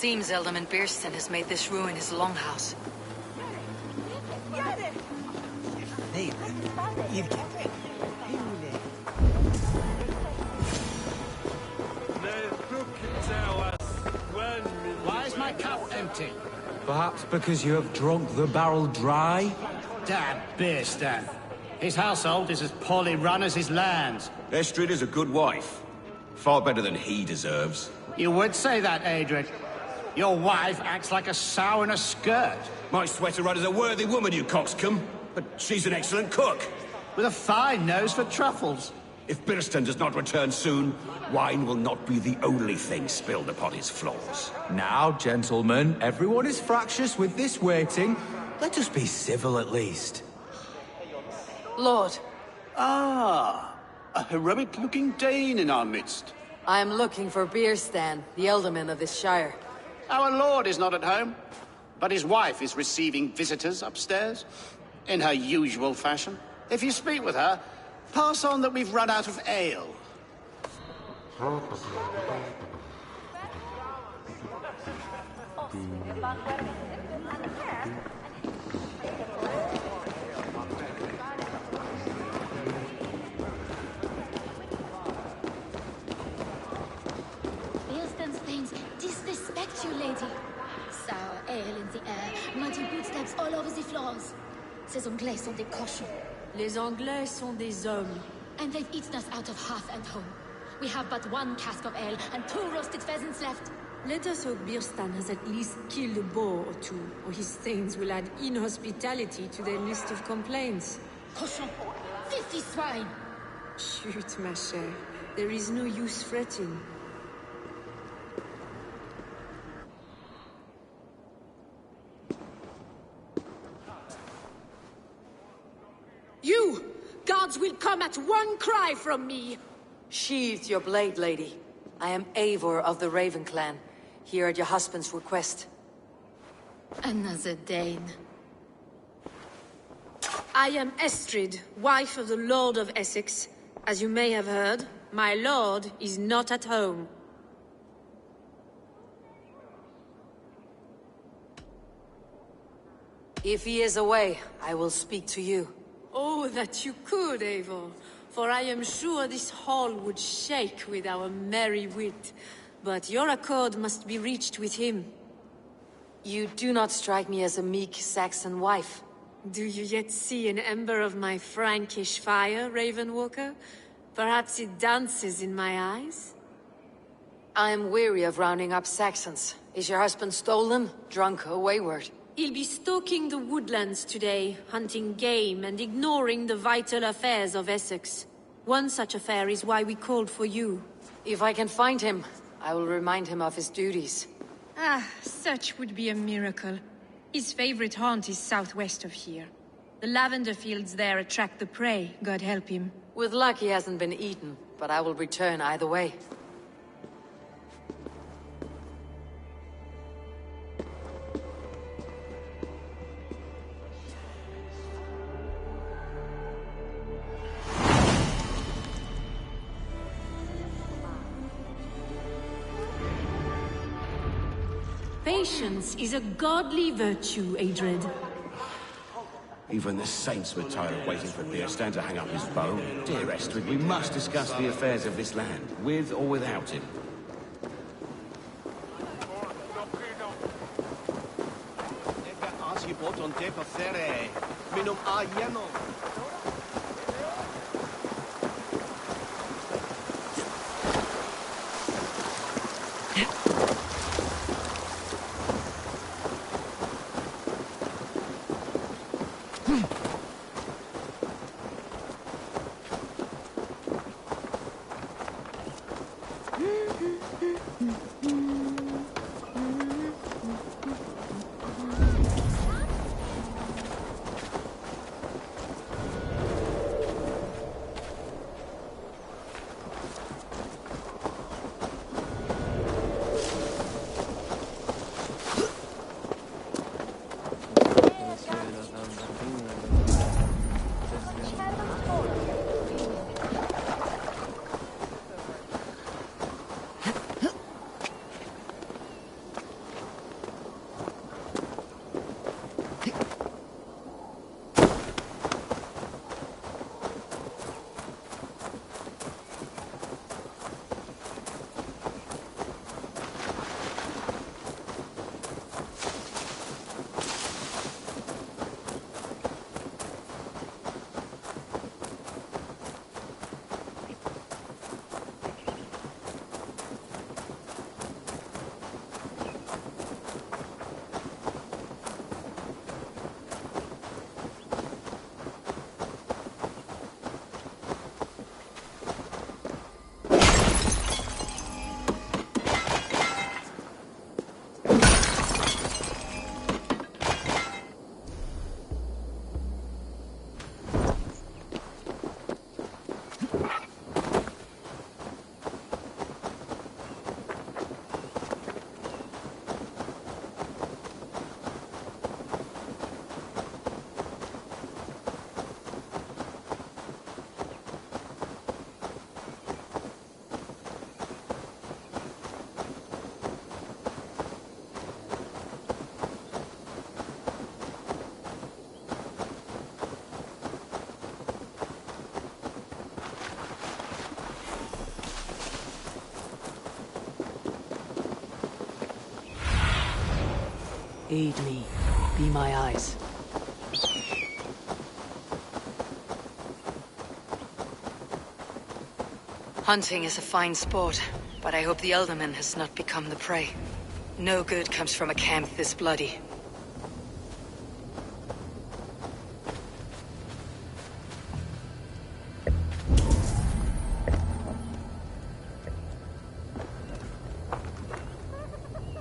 seems Ealdorman Biersten has made this ruin his longhouse. Why is my cup empty? Perhaps because you have drunk the barrel dry? Damn Biersten. His household is as poorly run as his lands. Estrid is a good wife. Far better than he deserves. You would say that, Adric. Your wife acts like a sow in a skirt. My sweater rudder's a worthy woman, you coxcomb. But she's an excellent cook. With a fine nose for truffles. If Biersten does not return soon, wine will not be the only thing spilled upon his floors. Now, gentlemen, everyone is fractious with this waiting. Let us be civil at least. Lord, Ah, a heroic-looking Dane in our midst. I am looking for Biersten, the Ealdorman of this shire. Our lord is not at home, but his wife is receiving visitors upstairs, in her usual fashion. If you speak with her, pass on that we've run out of ale. Biersten's things disrespect you, lady. Sour ale in the air, muddy footsteps all over the floors. Ces Anglais sont des cochons. Les Anglais sont des hommes. And they've eaten us out of hearth and home. We have but one cask of ale and 2 roasted pheasants left. Let us hope Biersten has at least killed a boar or 2, or his things will add inhospitality to their list of complaints. Cochon! Filthy swine! Shoot, ma chère. There is no use fretting. You! Guards will come at one cry from me! Sheathe your blade, lady. I am Eivor of the Raven clan, here at your husband's request. Another Dane. I am Estrid, wife of the Lord of Essex. As you may have heard, my lord is not at home. If he is away, I will speak to you. Oh, that you could, Eivor. For I am sure this hall would shake with our merry wit. But your accord must be reached with him. You do not strike me as a meek Saxon wife. Do you yet see an ember of my Frankish fire, Ravenwalker? Perhaps it dances in my eyes? I am weary of rounding up Saxons. Is your husband stolen, drunk, or wayward? He'll be stalking the woodlands today, hunting game and ignoring the vital affairs of Essex. One such affair is why we called for you. If I can find him, I will remind him of his duties. Ah, such would be a miracle. His favorite haunt is southwest of here. The lavender fields there attract the prey, God help him. With luck he hasn't been eaten, but I will return either way. Patience is a godly virtue, Adred. Even the saints were tired of waiting for Biersten to hang up his bow. Dear Estrid, we must discuss the affairs of this land, with or without him. Aid me. Be my eyes. Hunting is a fine sport, but I hope the Elderman has not become the prey. No good comes from a camp this bloody.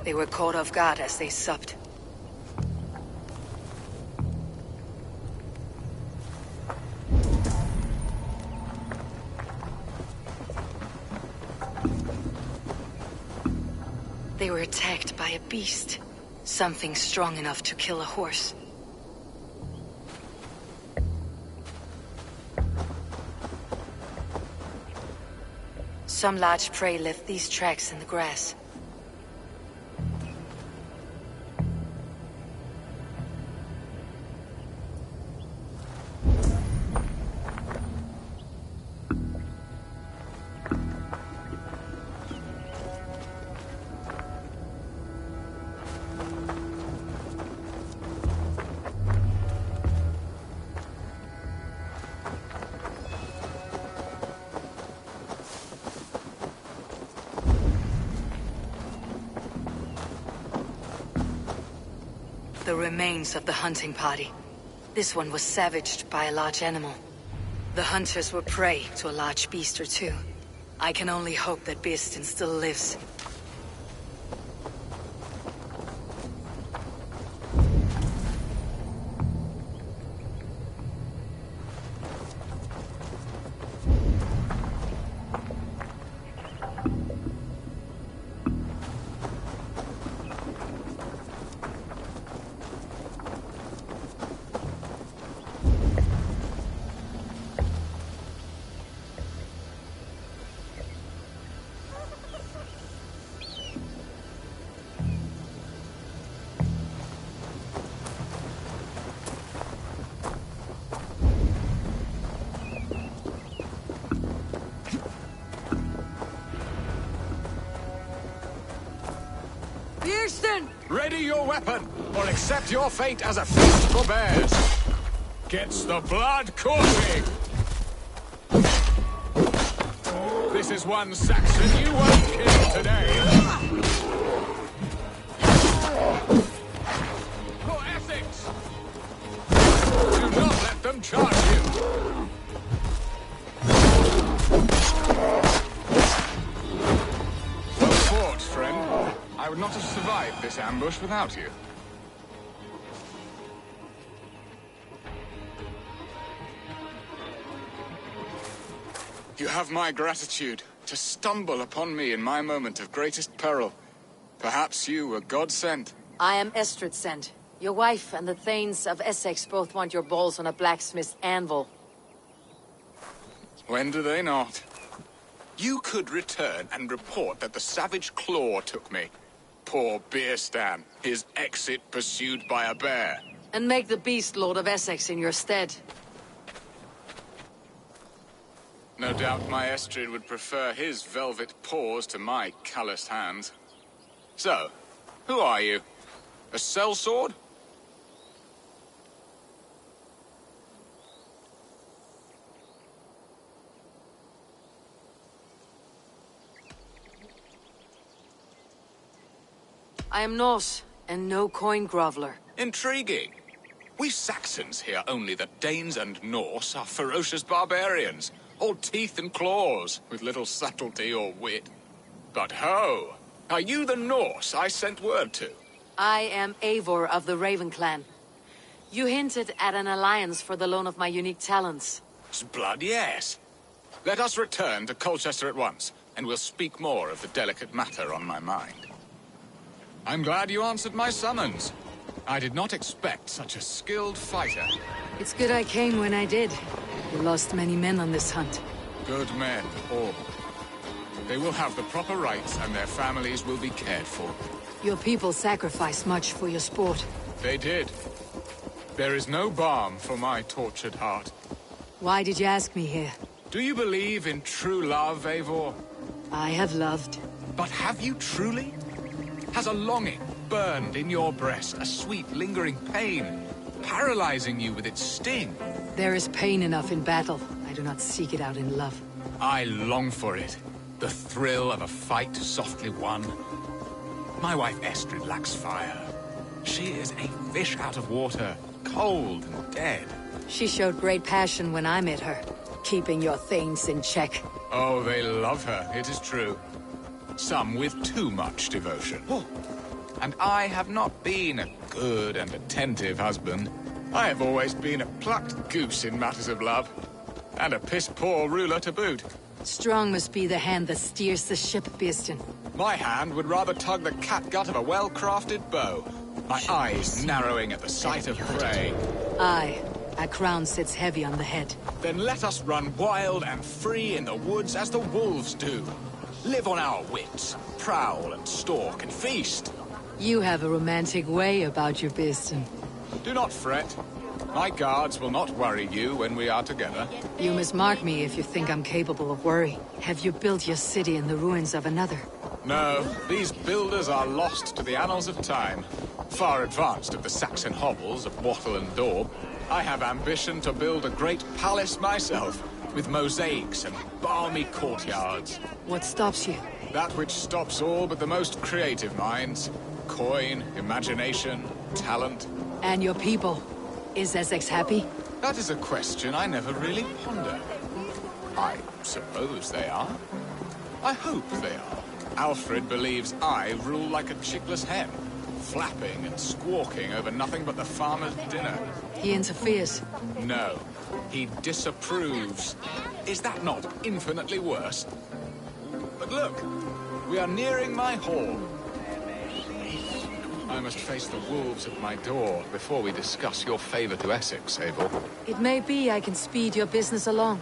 They were caught off guard as they supped. They were attacked by a beast. Something strong enough to kill a horse. Some large prey left these tracks in the grass. The remains of the hunting party. This one was savaged by a large animal. The hunters were prey to a large beast or two. I can only hope that Beastin still lives. Ready your weapon, or accept your fate as a feast for bears. Gets the blood coursing. This is one Saxon you won't kill today. For Essex! Do not let them charge you. Well fought, friend. I would not have survived this ambush without you. You have my gratitude to stumble upon me in my moment of greatest peril. Perhaps you were God-sent. I am Estrid sent. Your wife and the Thanes of Essex both want your balls on a blacksmith's anvil. When do they not? You could return and report that the savage claw took me. Poor Beerstan, his exit pursued by a bear. And make the beast Lord of Essex in your stead. No doubt my Estrid would prefer his velvet paws to my calloused hands. So, who are you? A sellsword? I am Norse, and no coin groveler. Intriguing. We Saxons hear only that Danes and Norse are ferocious barbarians, all teeth and claws, with little subtlety or wit. But ho! Are you the Norse I sent word to? I am Eivor of the Raven Clan. You hinted at an alliance for the loan of my unique talents. Blood, yes. Let us return to Colchester at once, and we'll speak more of the delicate matter on my mind. I'm glad you answered my summons. I did not expect such a skilled fighter. It's good I came when I did. You lost many men on this hunt. Good men, all. They will have the proper rights, and their families will be cared for. Your people sacrificed much for your sport. They did. There is no balm for my tortured heart. Why did you ask me here? Do you believe in true love, Eivor? I have loved. But have you truly? Has a longing, burned in your breast, a sweet, lingering pain, paralyzing you with its sting. There is pain enough in battle. I do not seek it out in love. I long for it. The thrill of a fight softly won. My wife Estrid lacks fire. She is a fish out of water, cold and dead. She showed great passion when I met her, keeping your things in check. Oh, they love her, it is true. Some with too much devotion. And I have not been a good and attentive husband. I have always been a plucked goose in matters of love. And a piss-poor ruler to boot. Strong must be the hand that steers the ship, Beeston. My hand would rather tug the catgut of a well-crafted bow. My eyes narrowing at the sight of prey. Aye, a crown sits heavy on the head. Then let us run wild and free in the woods as the wolves do. Live on our wits, prowl and stalk and feast. You have a romantic way about you, Beeston. Do not fret. My guards will not worry you when we are together. You must mark me if you think I'm capable of worry. Have you built your city in the ruins of another? No, these builders are lost to the annals of time. Far advanced of the Saxon hovels of Wattle and Daub. I have ambition to build a great palace myself, with mosaics and balmy courtyards. What stops you? That which stops all but the most creative minds. Coin, imagination, talent. And your people? Is Essex happy? That is a question I never really ponder. I suppose they are. I hope they are. Alfred believes I rule like a chickless hen, flapping and squawking over nothing but the farmer's dinner. He interferes. No, he disapproves. Is that not infinitely worse? But look, we are nearing my hall. I must face the wolves at my door before we discuss your favor to Essex, Abel. It may be I can speed your business along.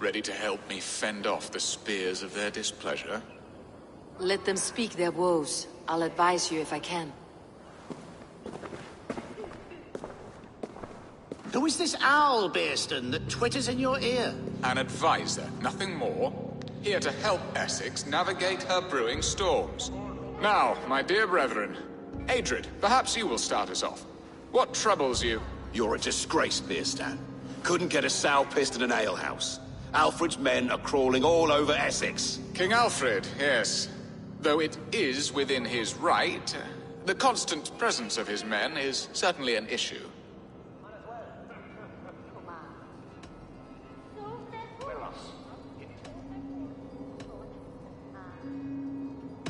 Ready to help me fend off the spears of their displeasure? Let them speak their woes. I'll advise you if I can. Who is this owl, Beeston, that twitters in your ear? An advisor, nothing more. Here to help Essex navigate her brewing storms. Now, my dear brethren, Adrid, perhaps you will start us off. What troubles you? You're a disgrace, Beerstan. Couldn't get a sow pissed in an alehouse. Alfred's men are crawling all over Essex. King Alfred, yes. Though it is within his right, the constant presence of his men is certainly an issue.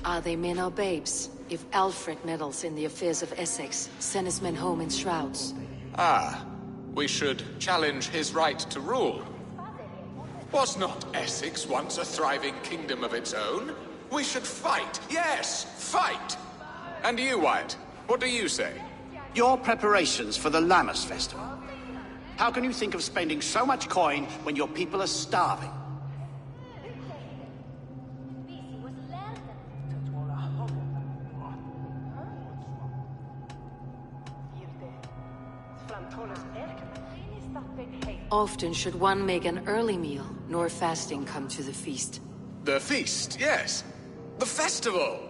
Are they men or babes? If Alfred meddles in the affairs of Essex, send his men home in shrouds. Ah, we should challenge his right to rule. Was not Essex once a thriving kingdom of its own? We should fight, yes, fight! And you, Wyatt, what do you say? Your preparations for the Lammas festival. How can you think of spending so much coin when your people are starving? Often should one make an early meal, nor fasting come to the feast. The feast, yes. The festival!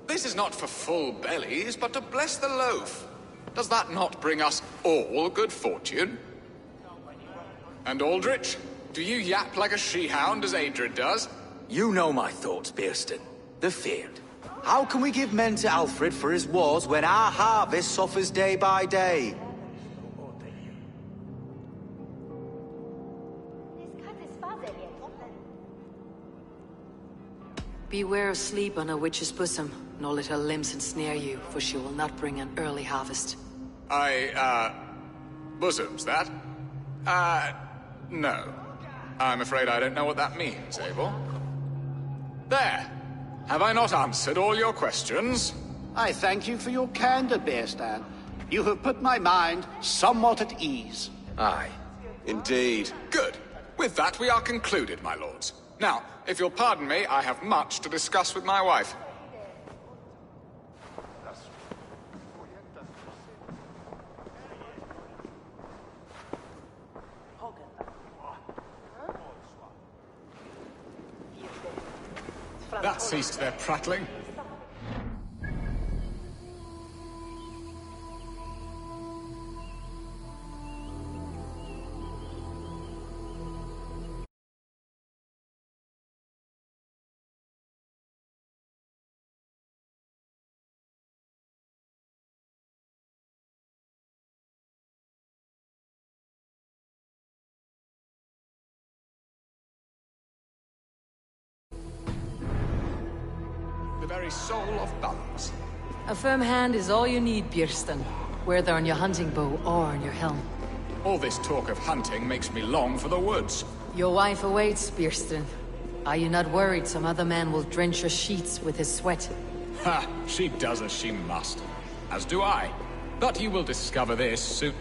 This is not for full bellies, but to bless the loaf. Does that not bring us all good fortune? And Aldrich, do you yap like a she-hound as Adrid does? You know my thoughts, Beerston. The field. How can we give men to Alfred for his wars when our harvest suffers day by day? Beware of sleep on a witch's bosom, nor let her limbs ensnare you, for she will not bring an early harvest. Bosoms, that? No. I'm afraid I don't know what that means, Abel. There! Have I not answered all your questions? I thank you for your candor, Beerstan. You have put my mind somewhat at ease. Aye. Indeed. Good. With that, we are concluded, my lords. Now, if you'll pardon me, I have much to discuss with my wife. That ceased their prattling. The very soul of balance. A firm hand is all you need, Birsten. Whether on your hunting bow or on your helm. All this talk of hunting makes me long for the woods. Your wife awaits, Birsten. Are you not worried some other man will drench your sheets with his sweat? Ha! She does as she must. As do I. But you will discover this soon.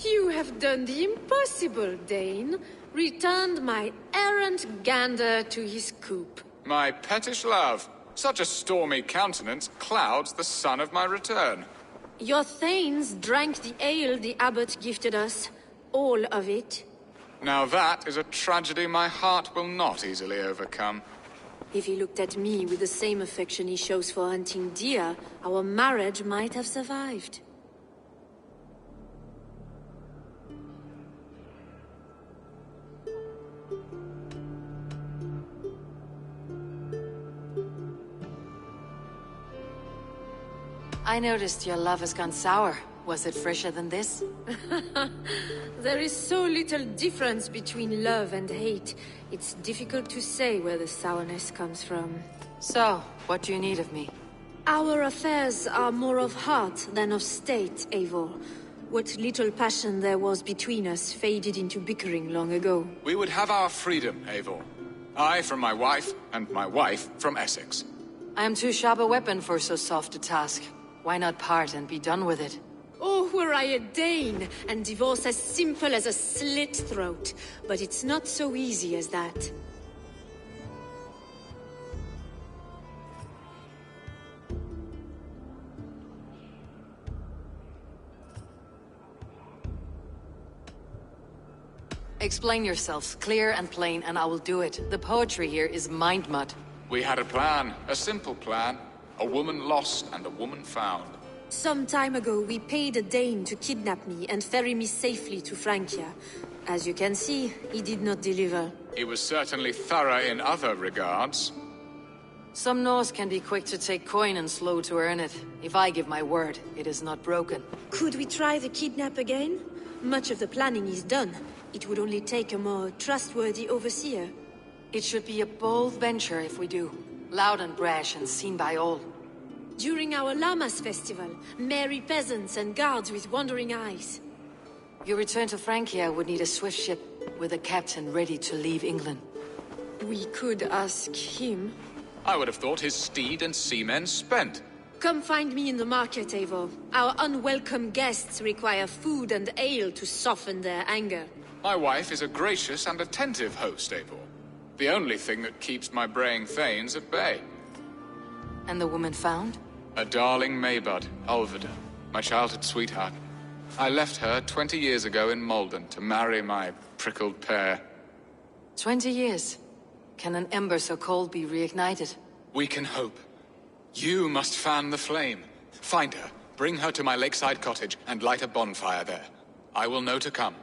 You have done the impossible, Dane. Returned my errant gander to his coop. My pettish love. Such a stormy countenance clouds the sun of my return. Your thanes drank the ale the abbot gifted us. All of it. Now that is a tragedy my heart will not easily overcome. If he looked at me with the same affection he shows for hunting deer, our marriage might have survived. I noticed your love has gone sour. Was it fresher than this? There is so little difference between love and hate. It's difficult to say where the sourness comes from. So, what do you need of me? Our affairs are more of heart than of state, Eivor. What little passion there was between us faded into bickering long ago. We would have our freedom, Eivor. I from my wife, and my wife from Essex. I am too sharp a weapon for so soft a task. Why not part and be done with it? Oh, were I a Dane, and divorce as simple as a slit throat. But it's not so easy as that. Explain yourselves, clear and plain, and I will do it. The poetry here is mind mud. We had a plan, a simple plan. A woman lost and a woman found. Some time ago, we paid a Dane to kidnap me and ferry me safely to Francia. As you can see, he did not deliver. He was certainly thorough in other regards. Some Norse can be quick to take coin and slow to earn it. If I give my word, it is not broken. Could we try the kidnap again? Much of the planning is done. It would only take a more trustworthy overseer. It should be a bold venture if we do. Loud and brash and seen by all. During our Llamas festival, merry peasants and guards with wandering eyes. Your return to Francia would need a swift ship with a captain ready to leave England. We could ask him. I would have thought his steed and seamen spent. Come find me in the market, Eivor. Our unwelcome guests require food and ale to soften their anger. My wife is a gracious and attentive host, Eivor. The only thing that keeps my braying thanes at bay. And the woman found? A darling Maybud, Ulvida, my childhood sweetheart. I left her 20 years ago in Malden to marry my prickled pear. 20 years? Can an ember so cold be reignited? We can hope. You must fan the flame. Find her, bring her to my lakeside cottage, and light a bonfire there. I will know to come.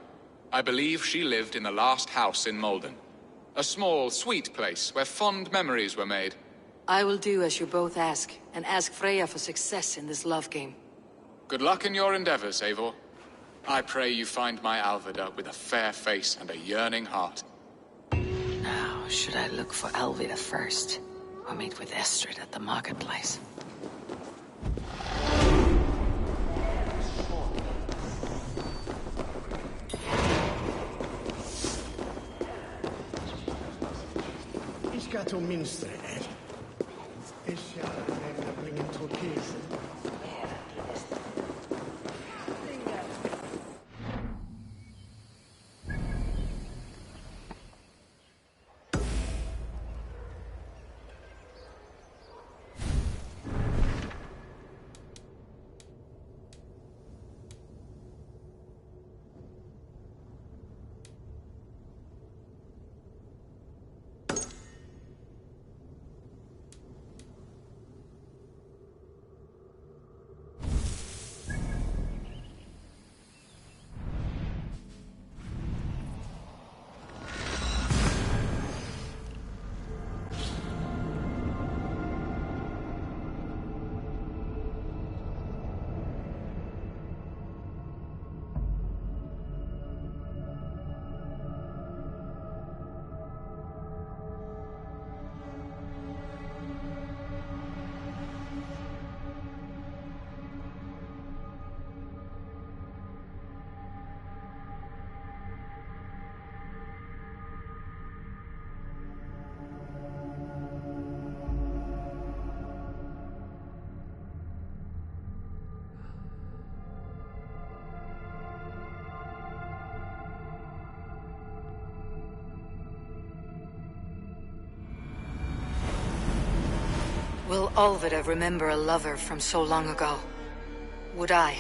I believe she lived in the last house in Malden. A small, sweet place where fond memories were made. I will do as you both ask, and ask Freya for success in this love game. Good luck in your endeavors, Eivor. I pray you find my Alvida with a fair face and a yearning heart. Now, should I look for Alvida first, or meet with Estrid at the marketplace? Got om minst här. Ich bringen Türkis. Olvida remember a lover from so long ago? Would I?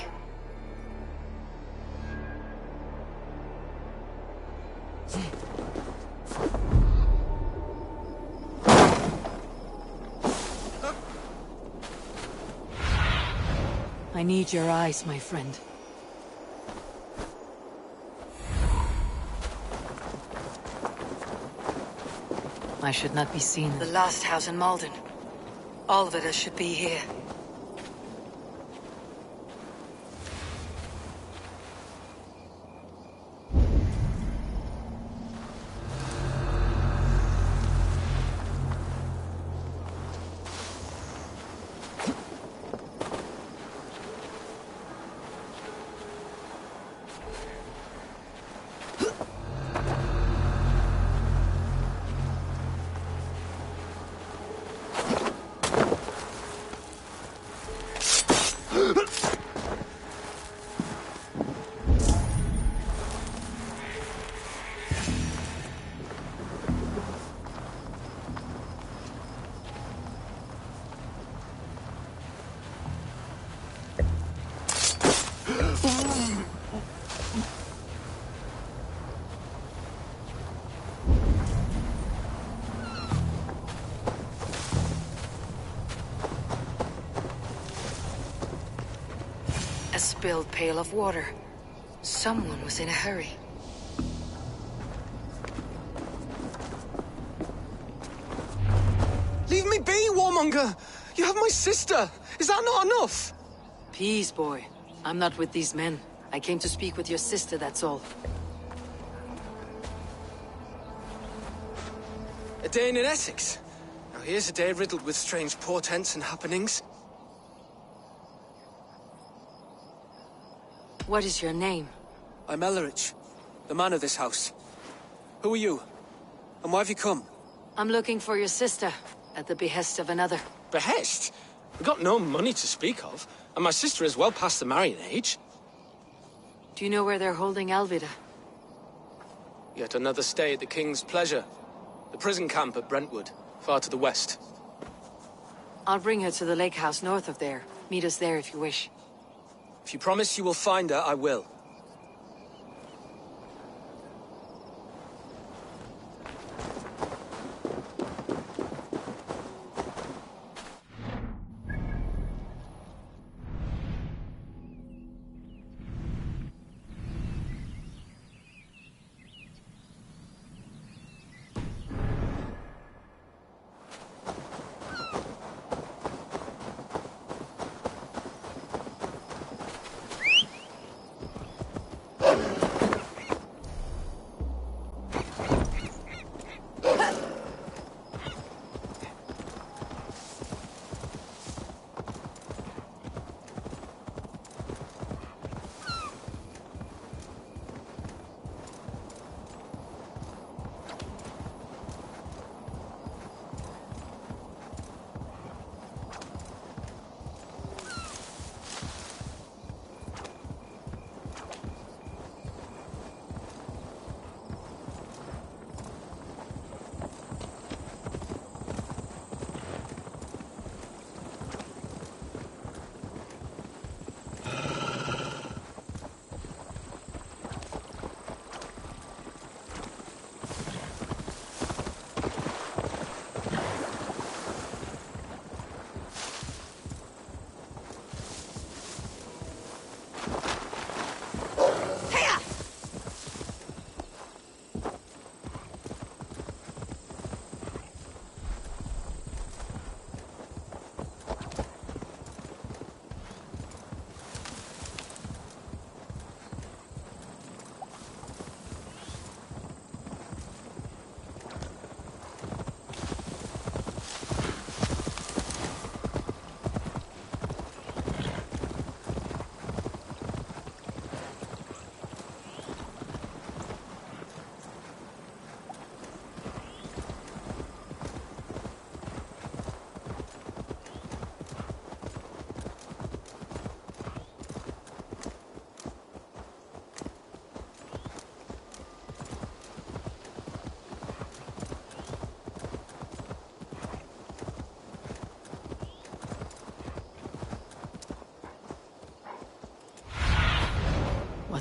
I need your eyes, my friend. I should not be seen. The last house in Malden. Olvida should be here. A spilled pail of water. Someone was in a hurry. Leave me be, warmonger! You have my sister! Is that not enough? Peace, boy. I'm not with these men. I came to speak with your sister, that's all. A day in Essex. Now here's a day riddled with strange portents and happenings. What is your name? I'm Ellerich, the man of this house. Who are you? And why have you come? I'm looking for your sister, at the behest of another. Behest? We've got no money to speak of, and my sister is well past the marrying age. Do you know where they're holding Alvida? Yet another stay at the King's pleasure. The prison camp at Brentwood, far to the west. I'll bring her to the lake house north of there. Meet us there if you wish. If you promise you will find her, I will.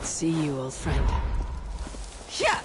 not see you, old friend. Yeah!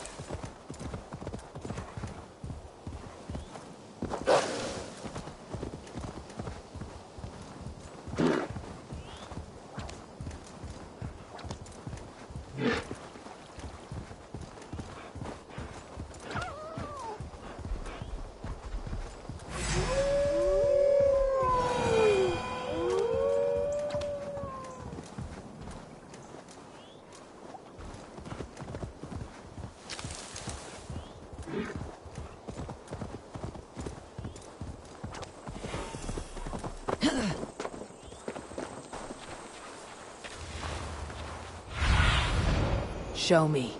Show me.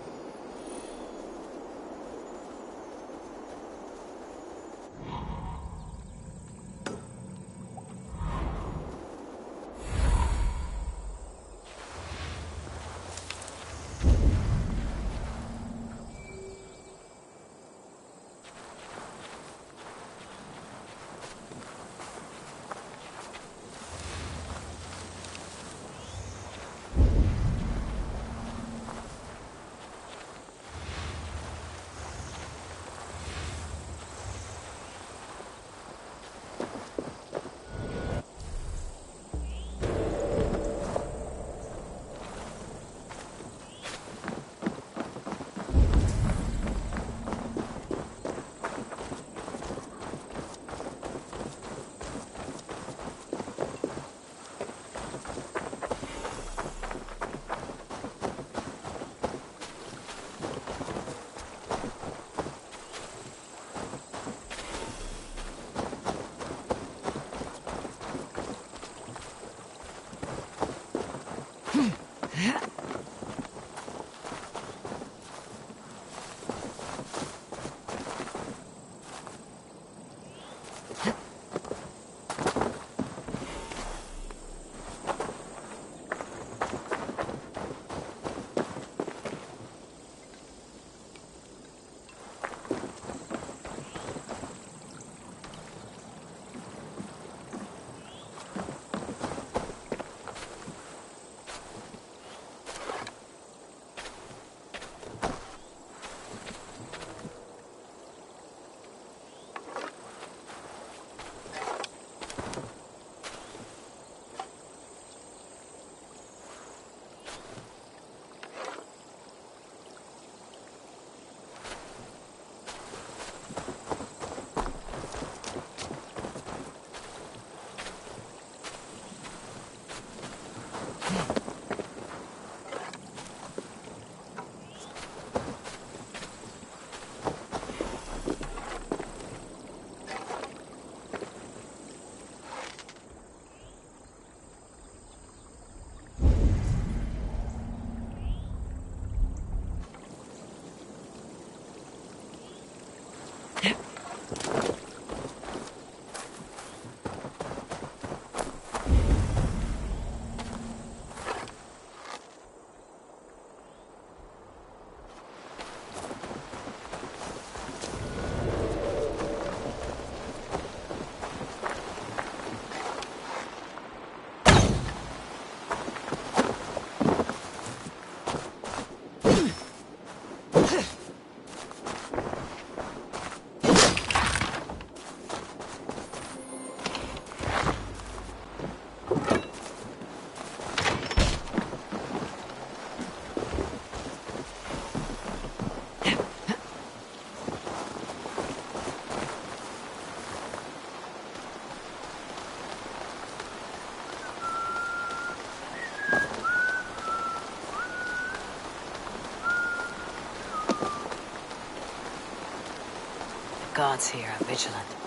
Gods here are vigilant.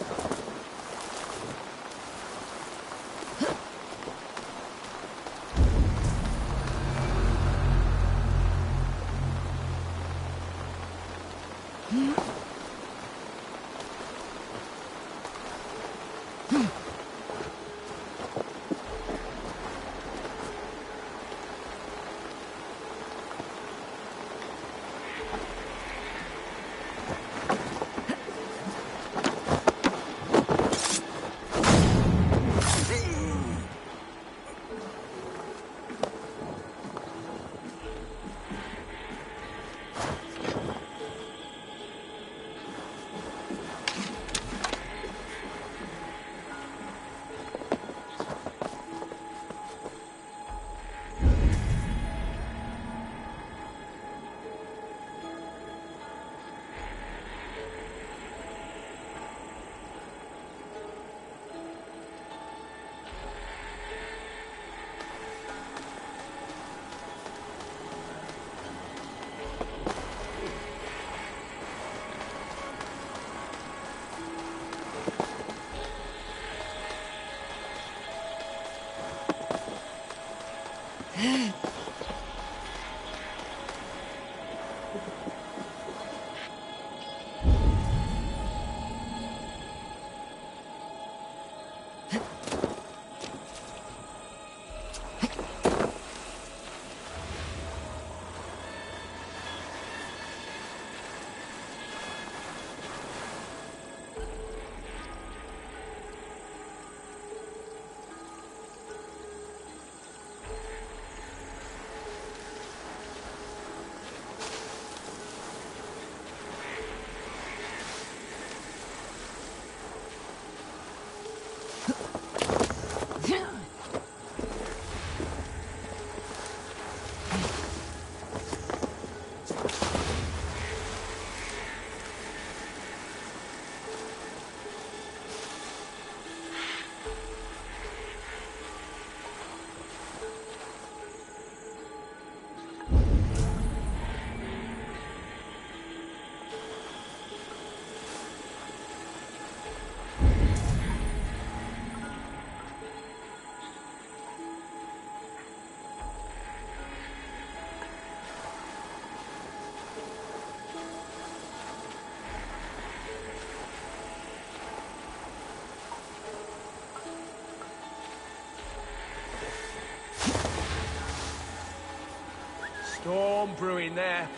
Storm brewing there.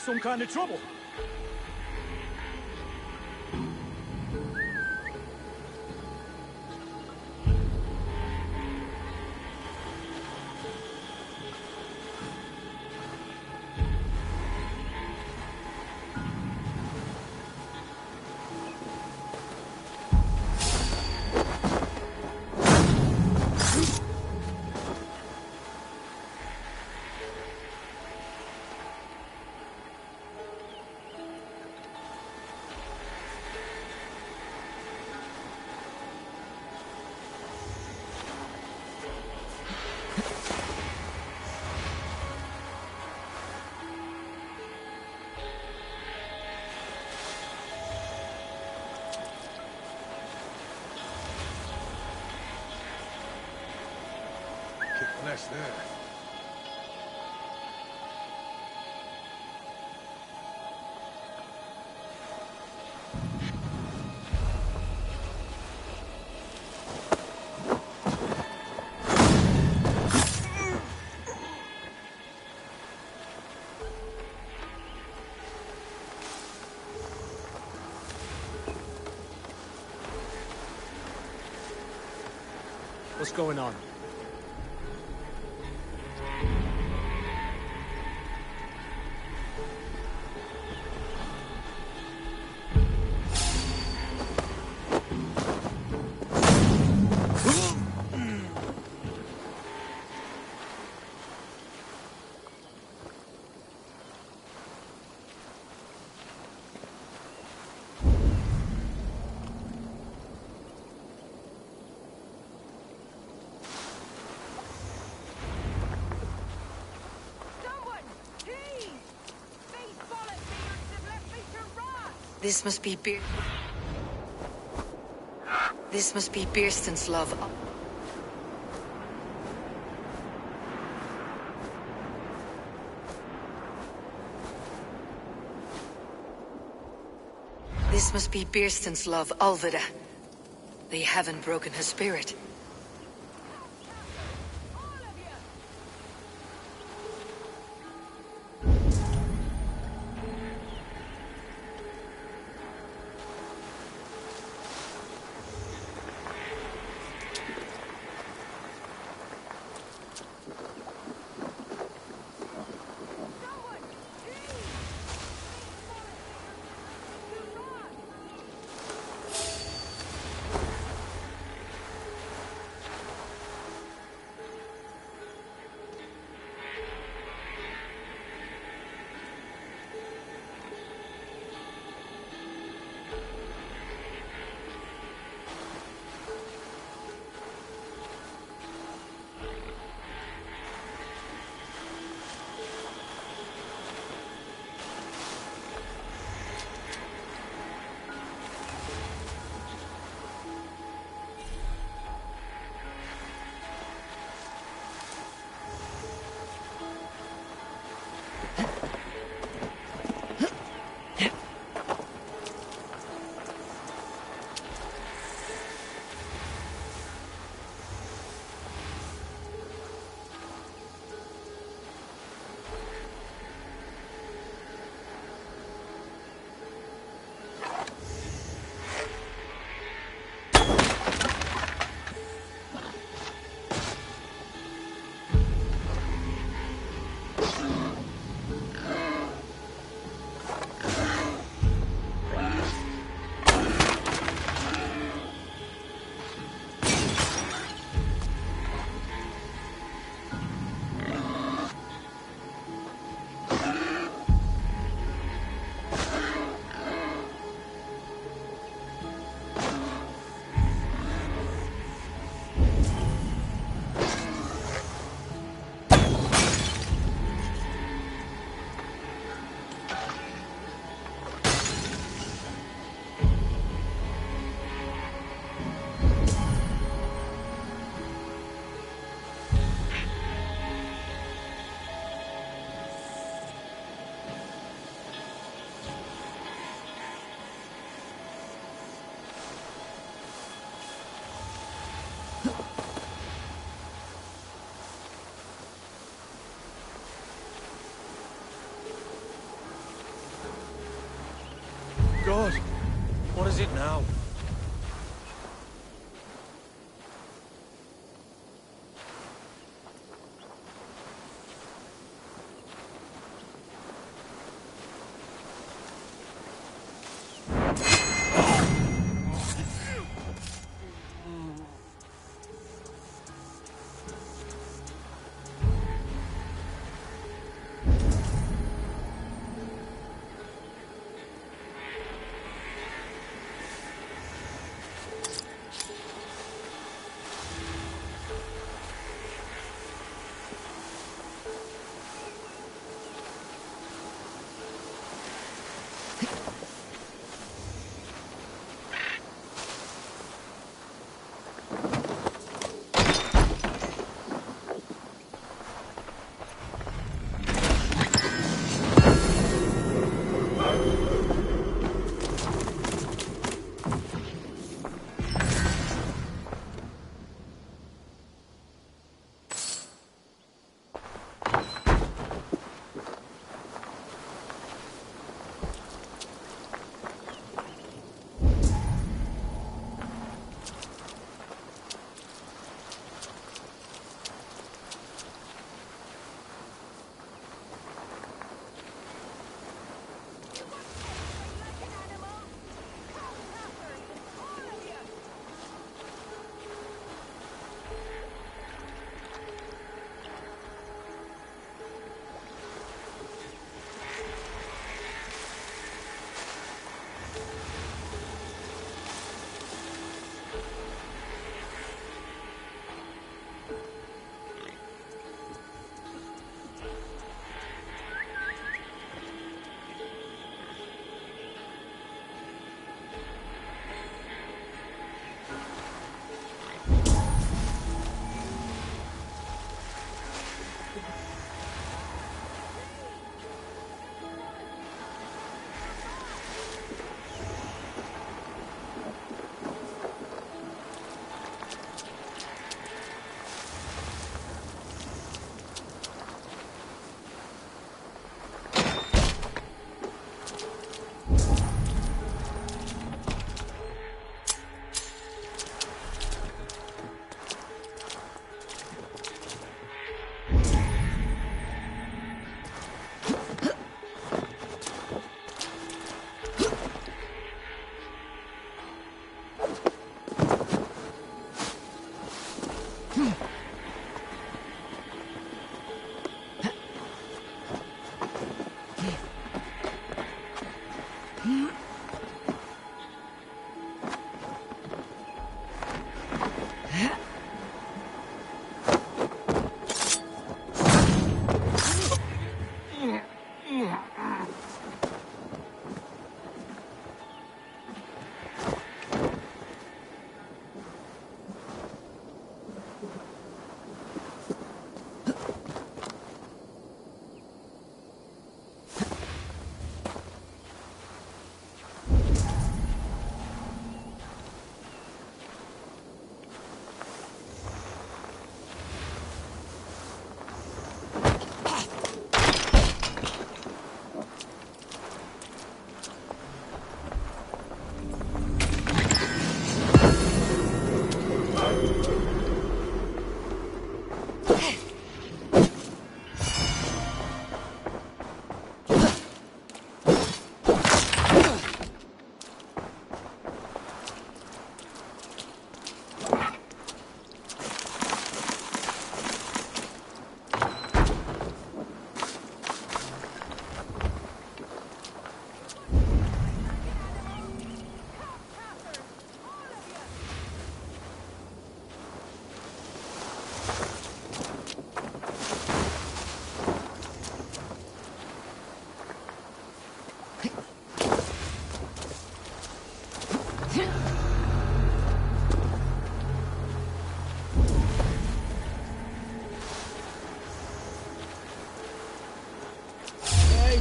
Some kind of trouble. Nice there. What's going on? This must be This must be Beerston's love. This must be Beerston's love, Alvida. They haven't broken her spirit. God, what is it now?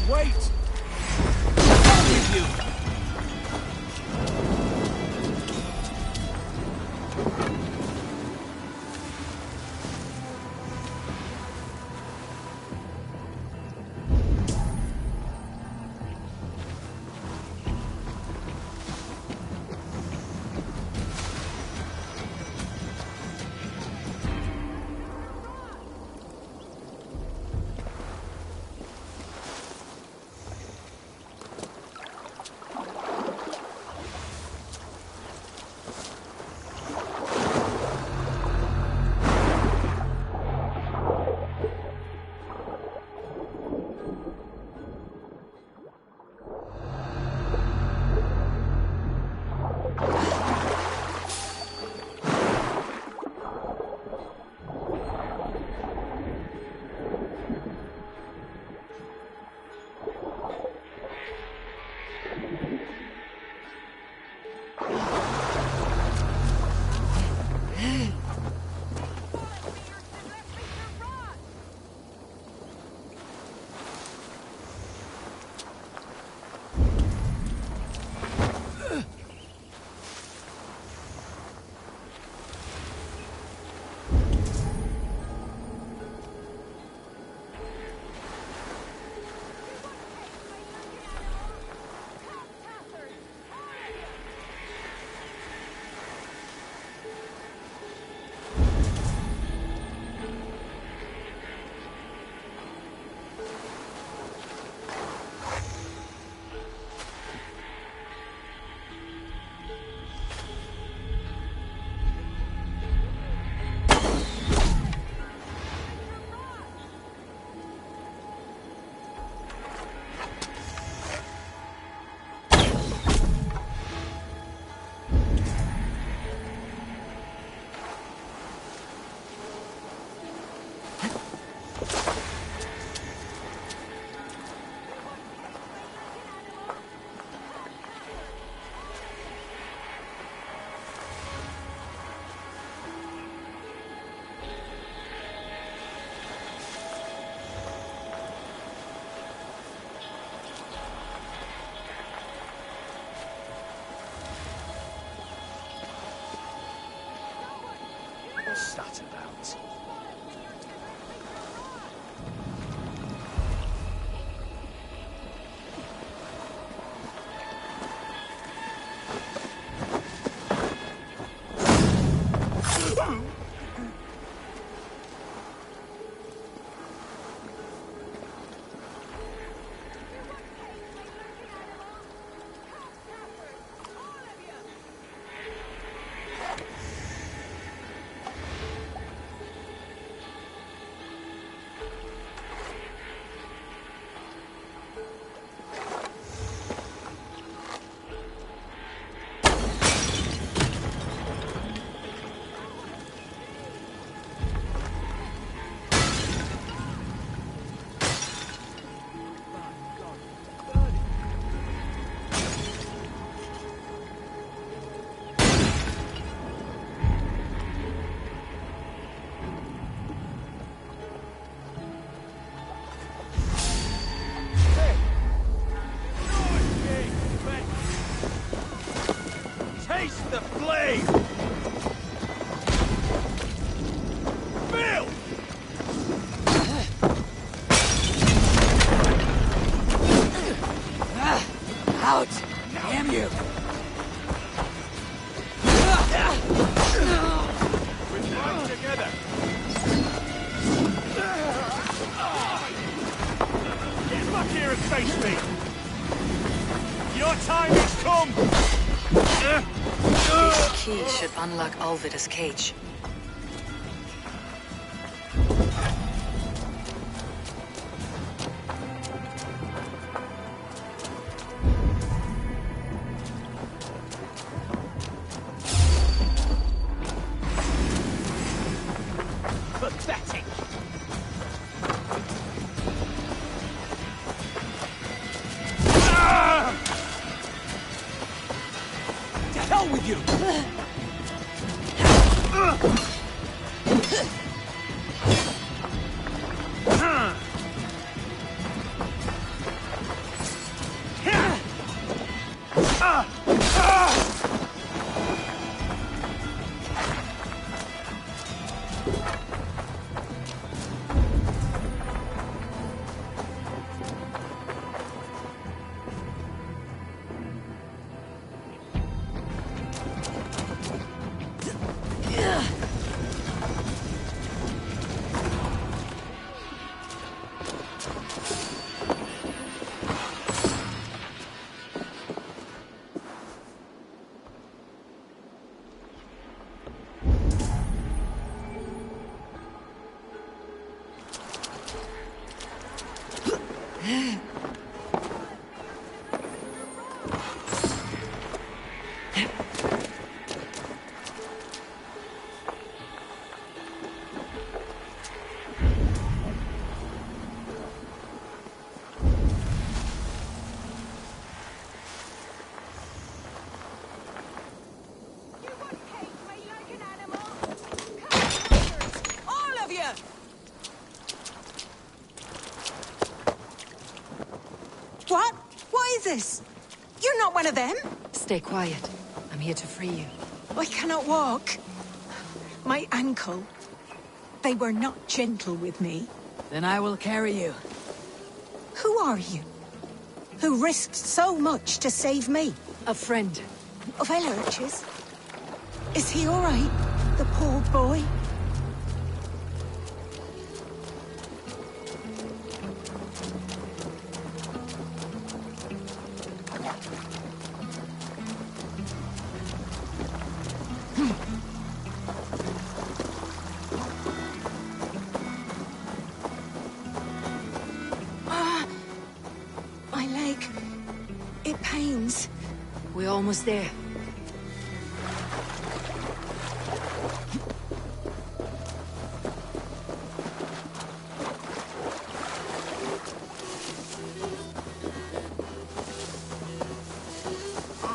Wait! What's with you? What's that about? Taste the flame! Bill! Out! Damn you! We fight together! Get back here and face me! Your time has come! This key should unlock Alvida's cage. Pathetic! To hell with you! What? What is this? You're not one of them? Stay quiet. I'm here to free you. I cannot walk. My ankle. They were not gentle with me. Then I will carry you. Who are you? Who risked so much to save me? A friend. Of Ellerch's? Is he all right? The poor boy? My leg. It pains. We're almost there.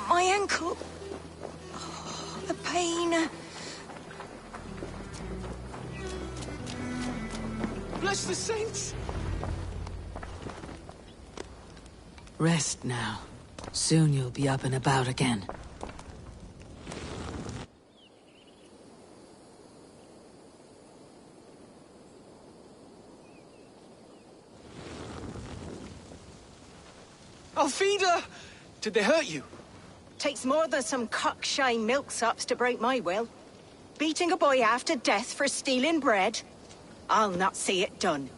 My ankle. Oh, the pain. Bless the saints! Rest now. Soon you'll be up and about again. Alfida! Did they hurt you? Takes more than some cockshy milksops to break my will. Beating a boy half to death for stealing bread? I'll not see it done.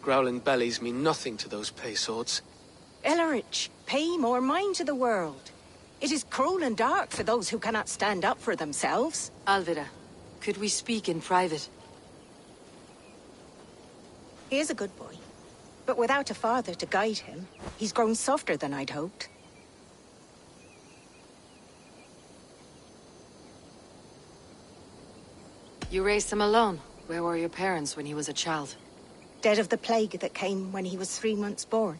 Growling bellies mean nothing to those pay swords. Ellerich, pay more mind to the world. It is cruel and dark for those who cannot stand up for themselves. Alvida, could we speak in private? He is a good boy. But without a father to guide him, he's grown softer than I'd hoped. You raised him alone. Where were your parents when he was a child? Dead of the plague that came when he was 3 months born.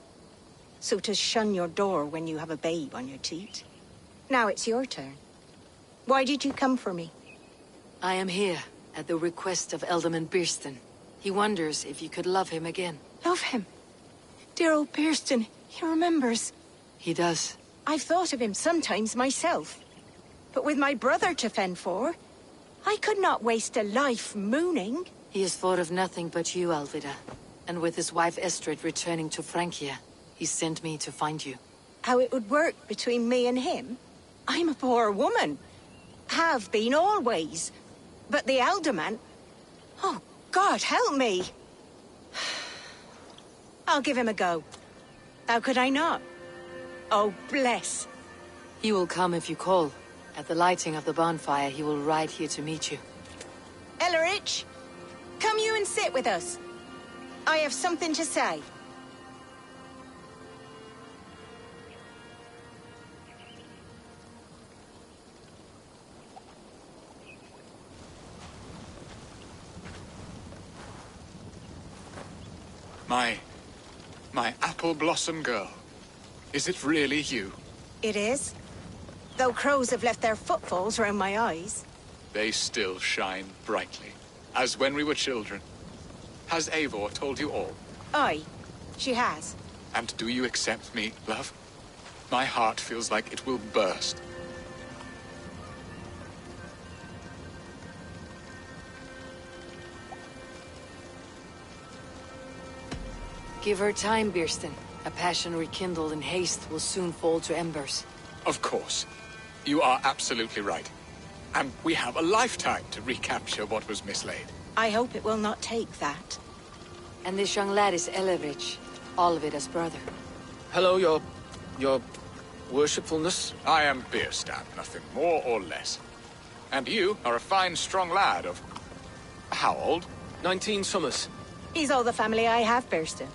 So to shun your door when you have a babe on your teat. Now it's your turn. Why did you come for me? I am here, at the request of Alderman Birston. He wonders if you could love him again. Love him? Dear old Birston, he remembers. He does. I've thought of him sometimes myself. But with my brother to fend for, I could not waste a life mooning. He has thought of nothing but you, Alvida. And with his wife Estrid returning to Francia, he sent me to find you. How it would work between me and him? I'm a poor woman. Have been always. But the alderman... Oh, God, help me! I'll give him a go. How could I not? Oh, bless. He will come if you call. At the lighting of the bonfire, he will ride here to meet you. Ellerich, come you and sit with us. I have something to say. My apple blossom girl. Is it really you? It is. Though crows have left their footfalls round my eyes. They still shine brightly, as when we were children. Has Eivor told you all? Aye, she has. And do you accept me, love? My heart feels like it will burst. Give her time, Birston. A passion rekindled in haste will soon fall to embers. Of course. You are absolutely right. And we have a lifetime to recapture what was mislaid. I hope it will not take that. And this young lad is Elevich, Alvida's brother. Hello, your worshipfulness. I am Bierstadt, nothing more or less. And you are a fine, strong lad of... how old? 19 summers. He's all the family I have, Birston.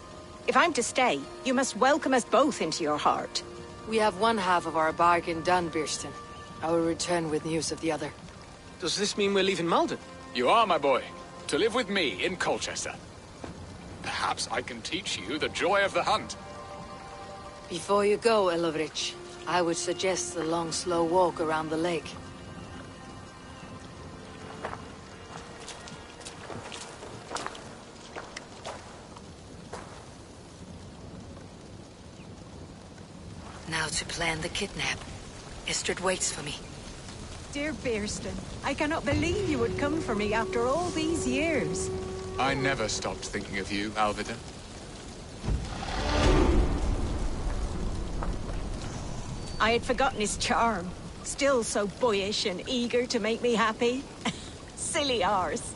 If I'm to stay, you must welcome us both into your heart. We have one half of our bargain done, Birston. I will return with news of the other. Does this mean we're leaving Malden? You are, my boy. To live with me in Colchester. Perhaps I can teach you the joy of the hunt. Before you go, Elovrich, I would suggest a long, slow walk around the lake. Now to plan the kidnap. Estrid waits for me. Dear Birston, I cannot believe you would come for me after all these years. I never stopped thinking of you, Alvida. I had forgotten his charm. Still so boyish and eager to make me happy. Silly ours.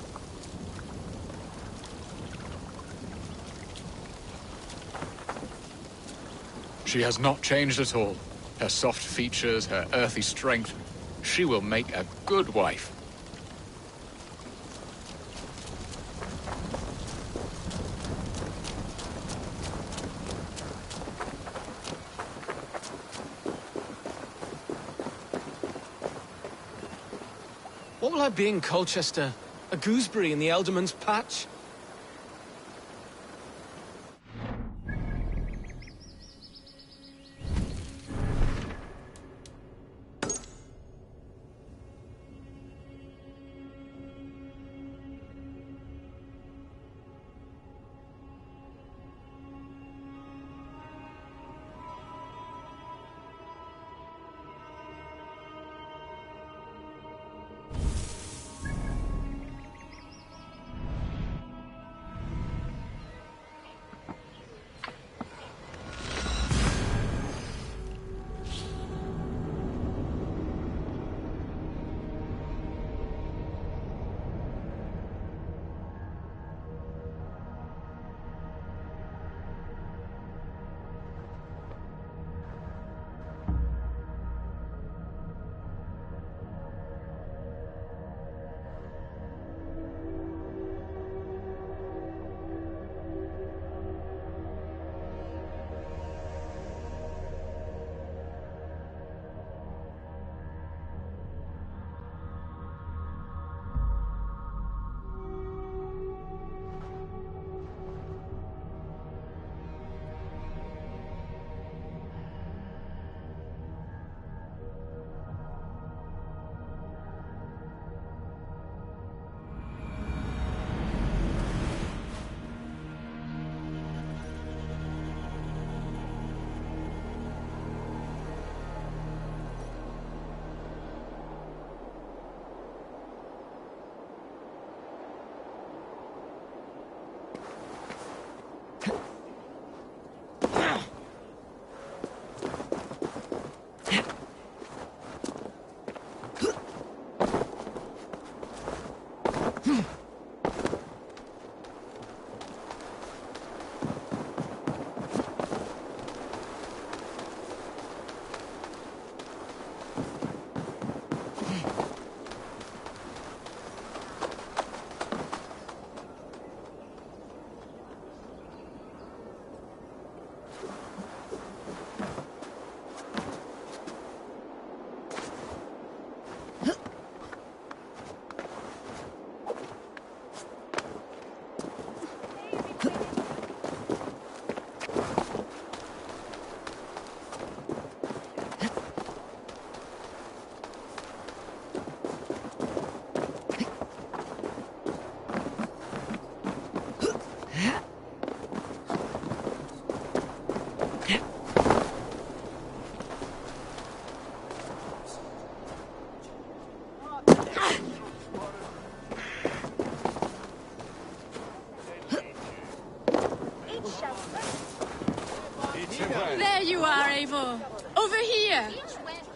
She has not changed at all. Her soft features, her earthy strength. She will make a good wife. What will I be in Colchester? A gooseberry in the Elderman's patch?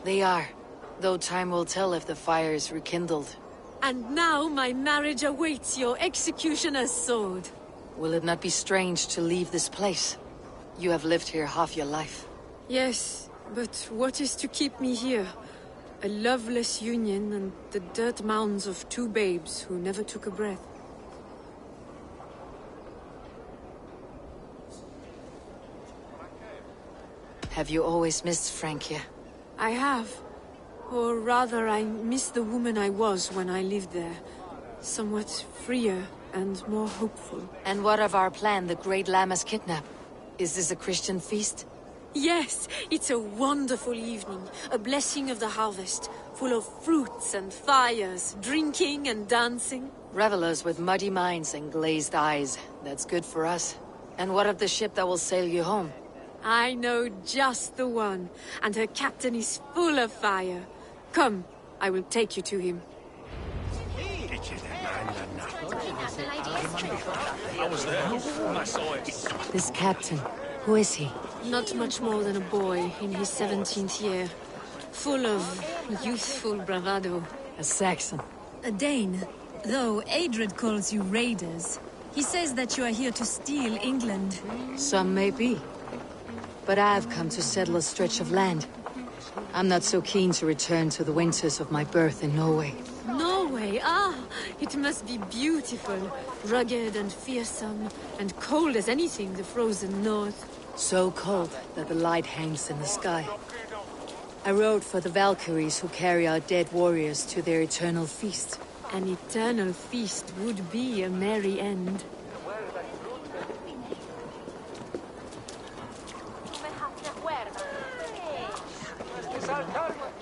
They are. Though time will tell if the fire is rekindled. And now my marriage awaits your executioner's sword. Will it not be strange to leave this place? You have lived here half your life. Yes, but what is to keep me here? A loveless union and the dirt mounds of 2 babes who never took a breath. Have you always missed Francia? I have. Or rather, I miss the woman I was when I lived there. Somewhat freer and more hopeful. And what of our plan, the Great Lammas kidnap? Is this a Christian feast? Yes, it's a wonderful evening. A blessing of the harvest. Full of fruits and fires, drinking and dancing. Revelers with muddy minds and glazed eyes. That's good for us. And what of the ship that will sail you home? I know just the one, and her captain is full of fire. Come, I will take you to him. I was there. I saw it. This captain, who is he? Not much more than a boy in his 17th year. Full of youthful bravado. A Saxon. A Dane. Though Adred calls you raiders. He says that you are here to steal England. Some may be. But I've come to settle a stretch of land. I'm not so keen to return to the winters of my birth in Norway. Norway? Ah, it must be beautiful. Rugged and fearsome, and cold as anything the frozen north. So cold that the light hangs in the sky. I rode for the Valkyries who carry our dead warriors to their eternal feast. An eternal feast would be a merry end.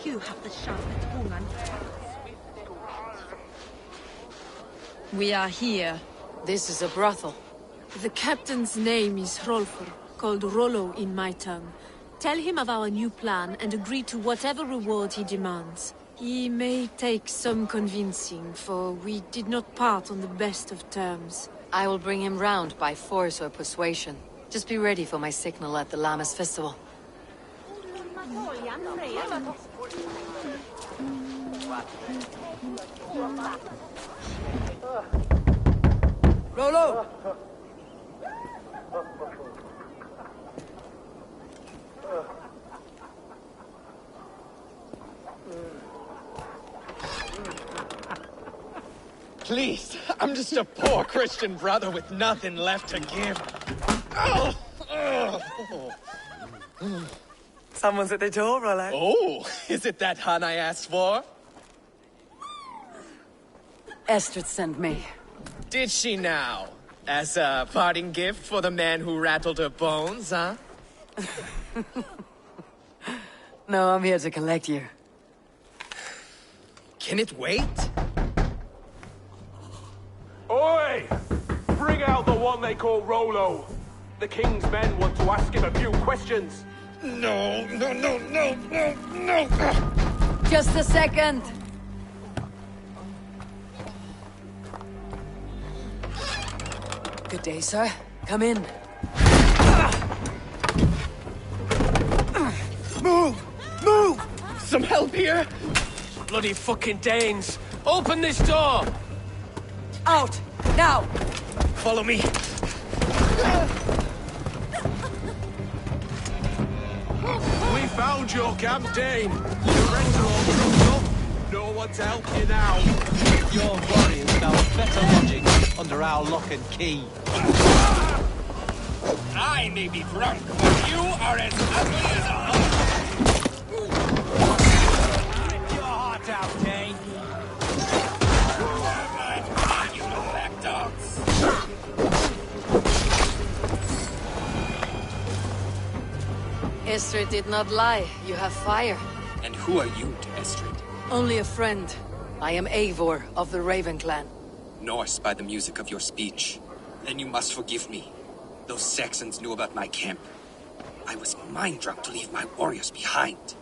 You have the sharpest woman. We are here. This is a brothel. The captain's name is Hrolfr, called Rollo in my tongue. Tell him of our new plan and agree to whatever reward he demands. He may take some convincing, for we did not part on the best of terms. I will bring him round by force or persuasion. Just be ready for my signal at the Lammas festival. Rollo! Please, I'm just a poor Christian brother with nothing left to give. Oh! Someone's at the door, Rollo. Oh, is it that hun I asked for? Estrid sent me. Did she now? As a parting gift for the man who rattled her bones, huh? No, I'm here to collect you. Can it wait? Oi! Bring out the one they call Rollo. The king's men want to ask him a few questions. No. Just a second. Good day, sir. Come in. Move! Some help here? Bloody fucking Danes! Open this door! Out! Now! Follow me. We found your camp, Dane. Your friends are all trumped up. No one to help you now. Your warriors found better lodging under our lock and key. I may be drunk, but you are as ugly as a hunk. Rip your heart out, Dane. You black dogs. Estrid did not lie. You have fire. And who are you to Estrid? Only a friend. I am Eivor of the Raven clan. Norse by the music of your speech. Then you must forgive me. Those Saxons knew about my camp. I was mind-drunk to leave my warriors behind.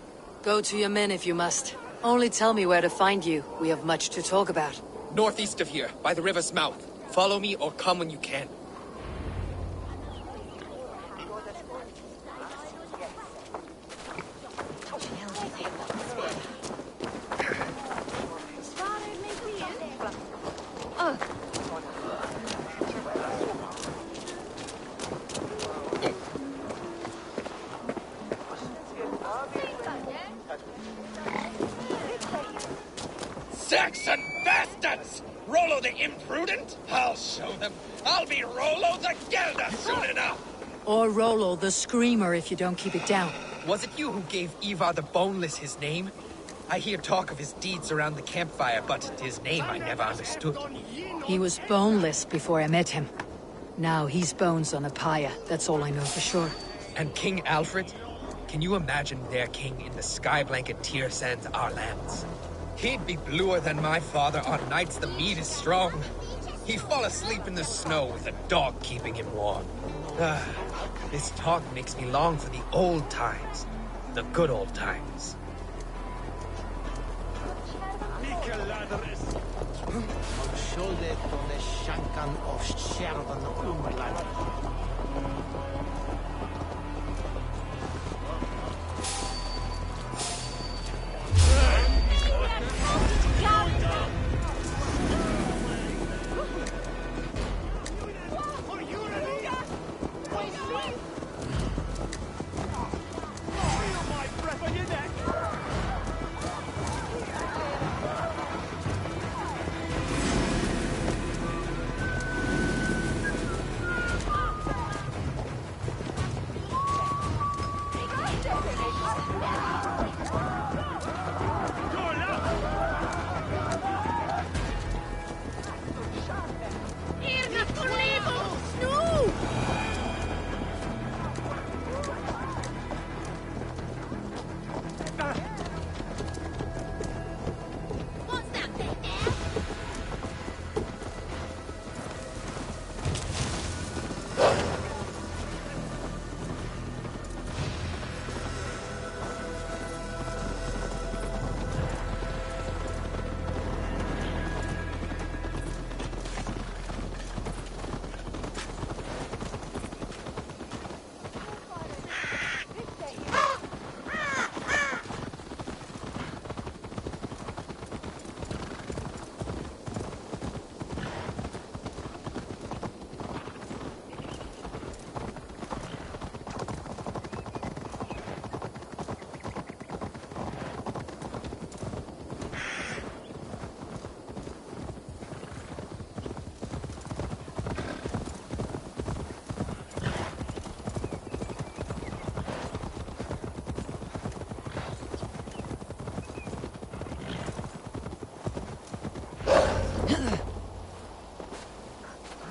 Go to your men if you must. Only tell me where to find you. We have much to talk about. Northeast of here, by the river's mouth. Follow me or come when you can. Saxon bastards! Rollo the imprudent? I'll show them. I'll be Rollo the Gelder soon enough! Or Rollo the Screamer if you don't keep it down. Was it you who gave Ivar the Boneless his name? I hear talk of his deeds around the campfire, but his name I never understood. He was boneless before I met him. Now he's bones on a pyre, that's all I know for sure. And King Alfred? Can you imagine their king in the sky blanket tear sands our lands? He'd be bluer than my father on nights the mead is strong. He'd fall asleep in the snow with a dog keeping him warm. This talk makes me long for the old times. The good old times.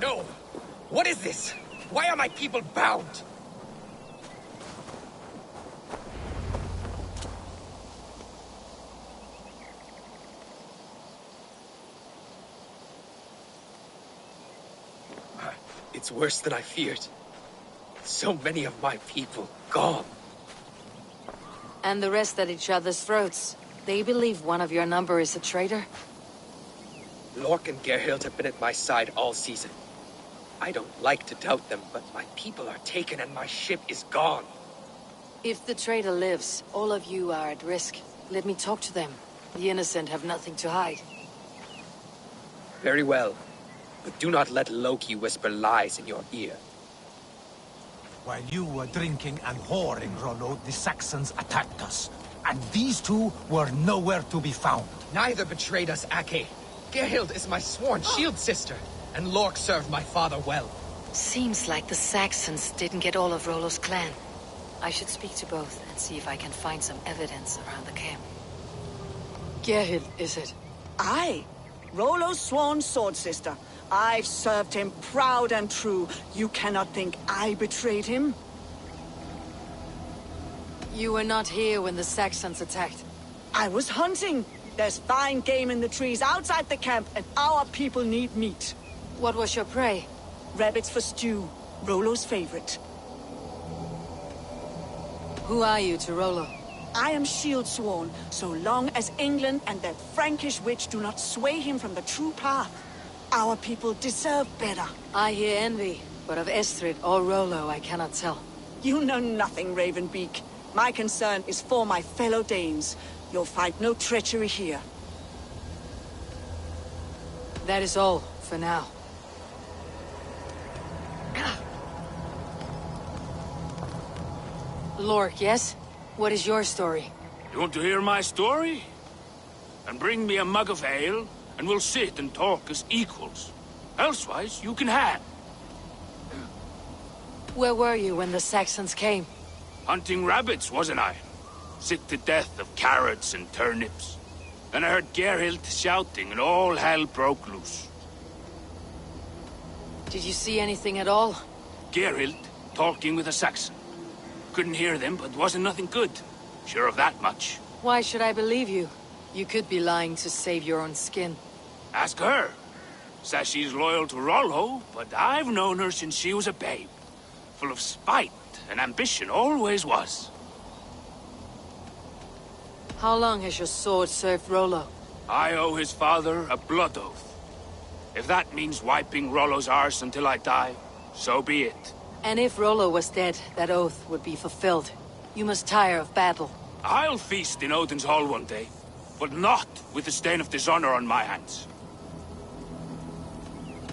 No! What is this? Why are my people bound? It's worse than I feared. So many of my people gone. And the rest at each other's throats. They believe one of your number is a traitor? Lork and Gerhild have been at my side all season. I don't like to doubt them, but my people are taken and my ship is gone. If the traitor lives, all of you are at risk. Let me talk to them. The innocent have nothing to hide. Very well. But do not let Loki whisper lies in your ear. While you were drinking and whoring, Rollo, the Saxons attacked us. And these two were nowhere to be found. Neither betrayed us, Ake. Gerhild is my sworn shield sister, and Lork served my father well. Seems like the Saxons didn't get all of Rollo's clan. I should speak to both and see if I can find some evidence around the camp. Gerhild, is it? Aye. Rollo's sworn sword sister. I've served him proud and true. You cannot think I betrayed him? You were not here when the Saxons attacked. I was hunting. There's fine game in the trees outside the camp, and our people need meat. What was your prey? Rabbits for stew. Rollo's favorite. Who are you to Rollo? I am shield sworn, so long as England and that Frankish witch do not sway him from the true path. Our people deserve better. I hear envy, but of Estrid or Rollo I cannot tell. You know nothing, Ravenbeak. My concern is for my fellow Danes. You'll find no treachery here. That is all, for now. Lork, yes? What is your story? You want to hear my story? and bring me a mug of ale, and we'll sit and talk as equals. Elsewise, you can have. Where were you when the Saxons came? Hunting rabbits, wasn't I? Sick to death of carrots and turnips. Then I heard Gerhild shouting, and all hell broke loose. Did you see anything at all? Gerhild talking with a Saxon. Couldn't hear them, but wasn't nothing good. Sure of that much. Why should I believe you? You could be lying to save your own skin. Ask her. Says she's loyal to Rollo, but I've known her since she was a babe. Full of spite and ambition, always was. How long has your sword served Rollo? I owe his father a blood oath. If that means wiping Rollo's arse until I die, so be it. And if Rollo was dead, that oath would be fulfilled. You must tire of battle. I'll feast in Odin's hall one day, but not with the stain of dishonor on my hands.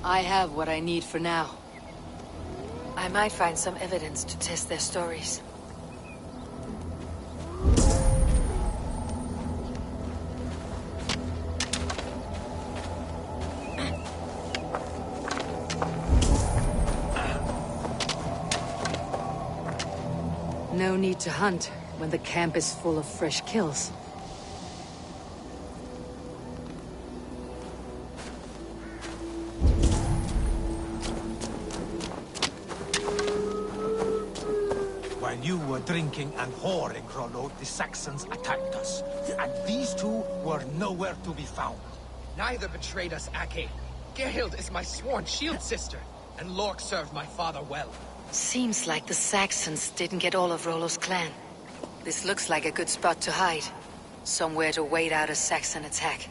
I have what I need for now. I might find some evidence to test their stories. No need to hunt when the camp is full of fresh kills. While you were drinking and whoring, Rollo, the Saxons attacked us. And these two were nowhere to be found. Neither betrayed us, Ake. Gerhild is my sworn shield sister, and Lork served my father well. Seems like the Saxons didn't get all of Rollo's clan. This looks like a good spot to hide. Somewhere to wait out a Saxon attack.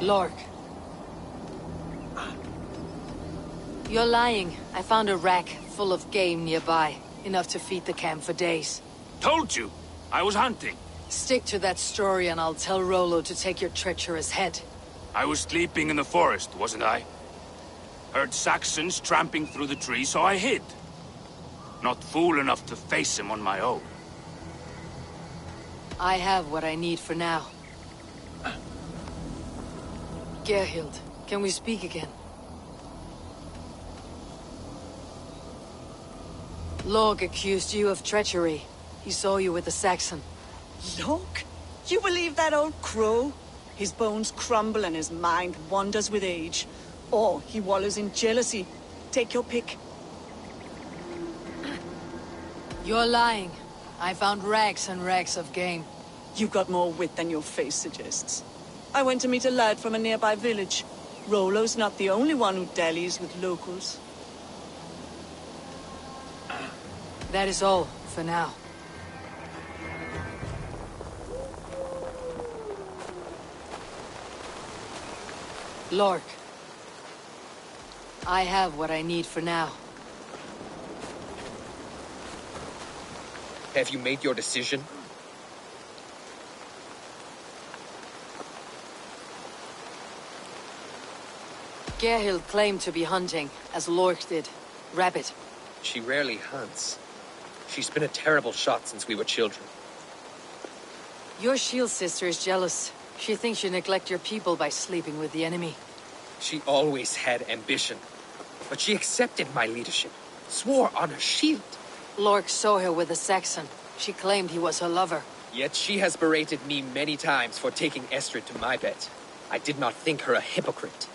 Lork. You're lying. I found a rack full of game nearby. Enough to feed the camp for days. Told you! I was hunting. Stick to that story and I'll tell Rollo to take your treacherous head. I was sleeping in the forest, wasn't I? Heard Saxons tramping through the trees, so I hid. Not fool enough to face him on my own. I have what I need for now. Gerhild, can we speak again? Lork accused you of treachery. He saw you with the Saxon. Lork? You believe that old crow? His bones crumble and his mind wanders with age. Or he wallows in jealousy. Take your pick. You're lying. I found rags and rags of game. You got more wit than your face suggests. I went to meet a lad from a nearby village. Rollo's not the only one who dallies with locals. That is all, for now. Lork. I have what I need for now. Have you made your decision? Gerhild claimed to be hunting, as Lork did. Rabbit. She rarely hunts. She's been a terrible shot since we were children. Your shield sister is jealous. She thinks you neglect your people by sleeping with the enemy. She always had ambition. But she accepted my leadership. Swore on her shield. Lork saw her with a Saxon. She claimed he was her lover. Yet she has berated me many times for taking Estrid to my bed. I did not think her a hypocrite.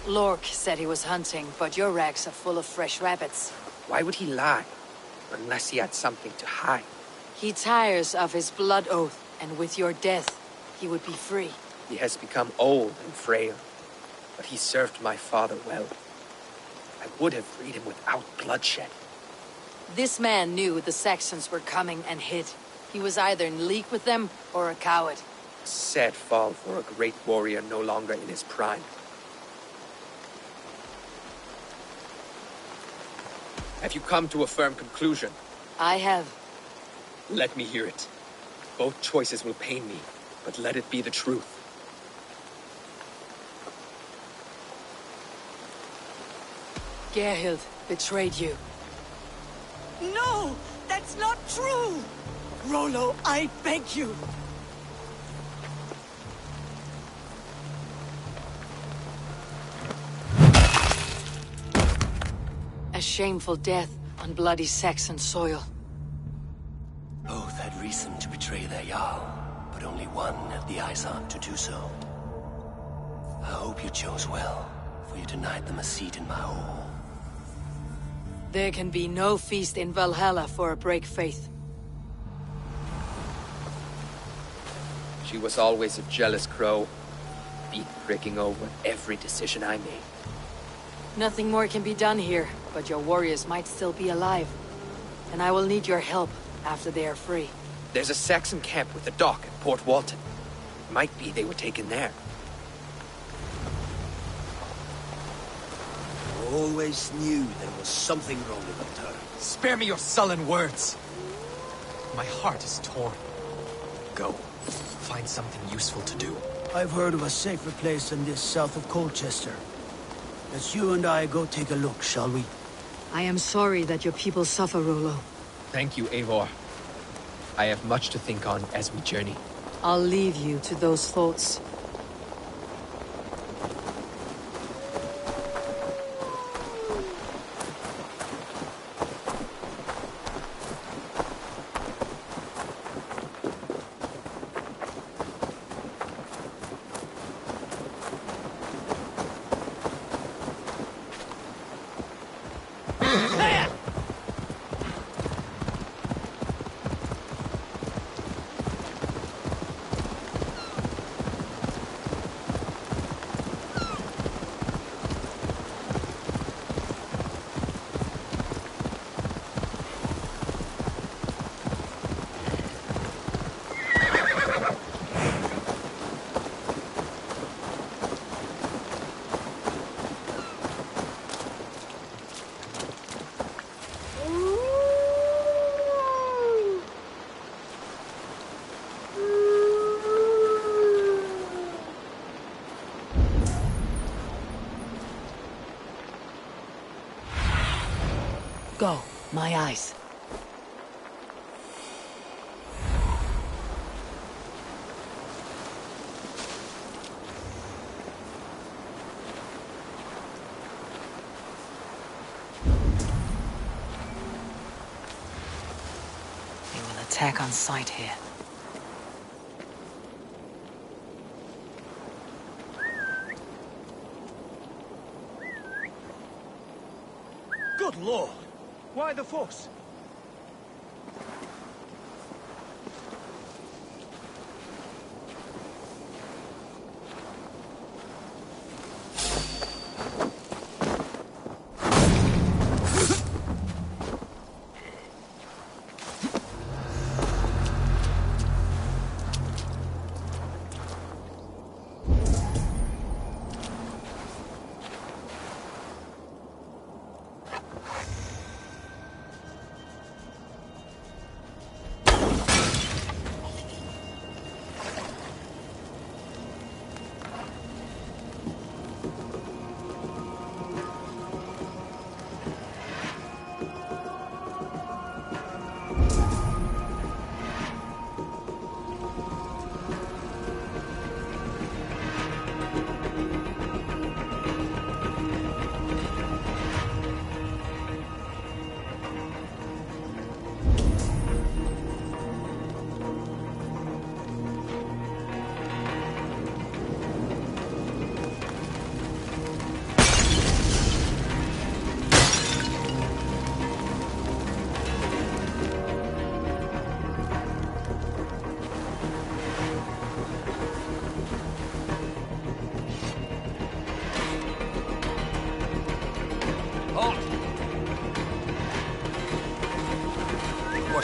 Lork said he was hunting, but your racks are full of fresh rabbits. Why would he lie? Unless he had something to hide. He tires of his blood oath, and with your death, he would be free. He has become old and frail, but he served my father well. I would have freed him without bloodshed. This man knew the Saxons were coming and hid. He was either in league with them or a coward. A sad fall for a great warrior no longer in his prime. Have you come to a firm conclusion? I have. Let me hear it. Both choices will pain me, but let it be the truth. Gerhild betrayed you. No! That's not true! Rollo, I beg you! A shameful death on bloody Saxon soil. Both had reason to betray their Jarl, but only one had the eyes on to do so. I hope you chose well, for you denied them a seat in my hall. There can be no feast in Valhalla for a break faith. She was always a jealous crow, beak-pricking over every decision I made. Nothing more can be done here, but your warriors might still be alive. And I will need your help after they are free. There's a Saxon camp with a dock at Port Walton. Might be they were taken there. I always knew there was something wrong about her. Spare me your sullen words. My heart is torn. Go. Find something useful to do. I've heard of a safer place than this south of Colchester. Let's you and I go take a look, shall we? I am sorry that your people suffer, Rollo. Thank you, Eivor. I have much to think on as we journey. I'll leave you to those thoughts. Go, my eyes. They will attack on sight here. Good lord! Why the fuss?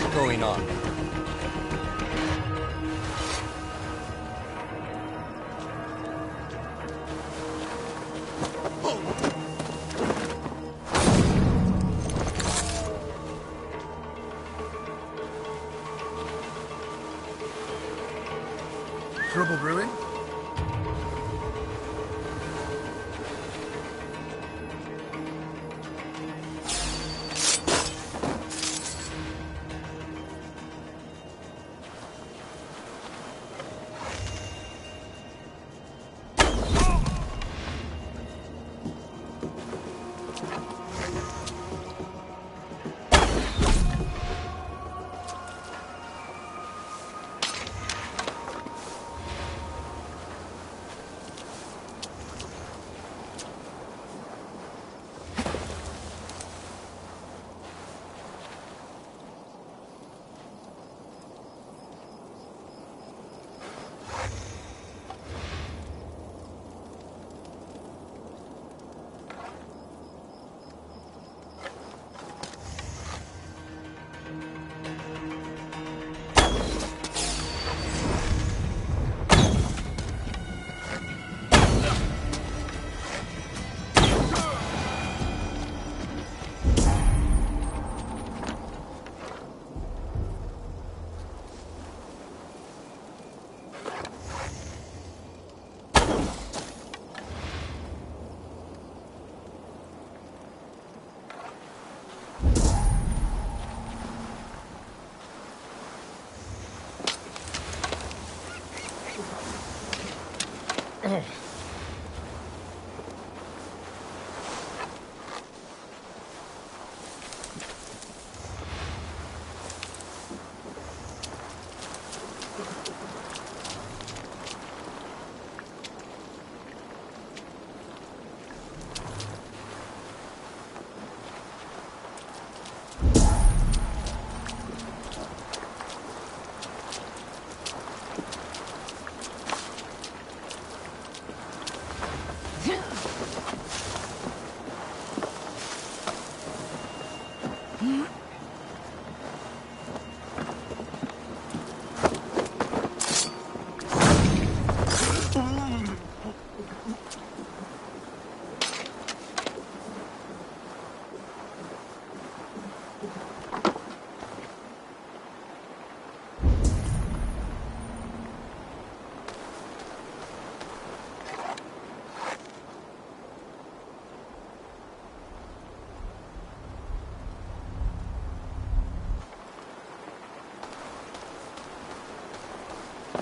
what's going on. Trouble brewing?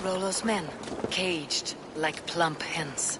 Rollo's men, caged like plump hens.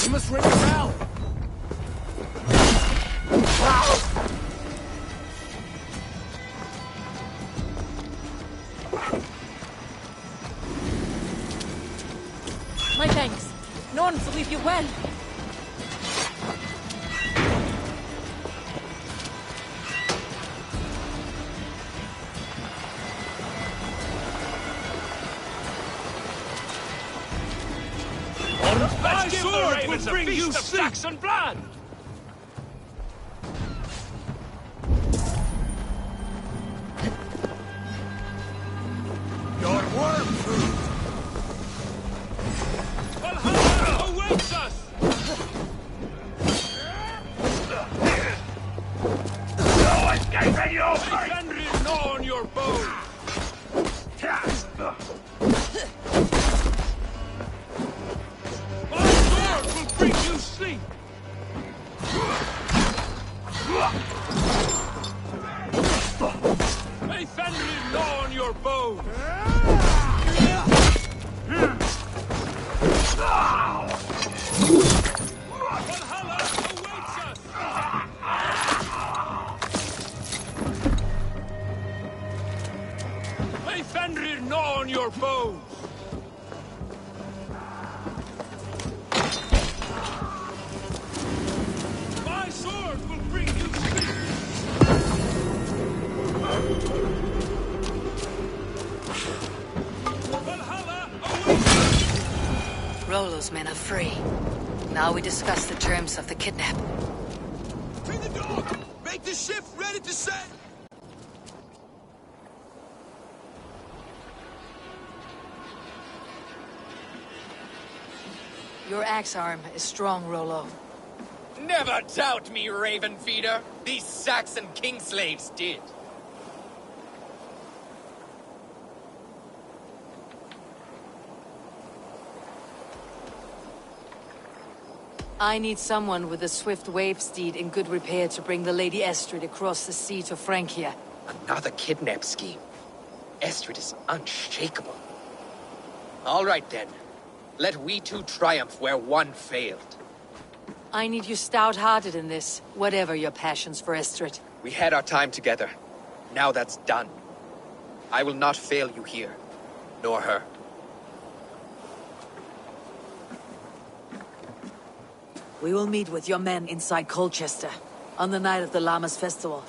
You must ring the bell! My thanks. Norns will leave you well. Let's give the ravens a feast of Saxon blood! Your worm food! Valhalla awaits us! No escaping your fate! Fenrir gnaw on your bones! My sword will bring you sleep! May Fenrir gnaw on your bones! Valhalla awaits us! May Fenrir gnaw on your bones! My sword will bring you sleep! Valhalla awaits us! Rollo's men are free. Now we discuss the terms of the kidnap. Bring the dog! Make the ship ready to sail! Your axe arm is strong, Rollo. Never doubt me, Raven Feeder. These Saxon king slaves did. I need someone with a swift wave steed in good repair to bring the Lady Estrid across the sea to Francia. Another kidnap scheme. Estrid is unshakable. All right then. Let we two triumph where one failed. I need you stout-hearted in this, whatever your passions for Estrid. We had our time together. Now that's done. I will not fail you here, nor her. We will meet with your men inside Colchester, on the night of the Llamas Festival.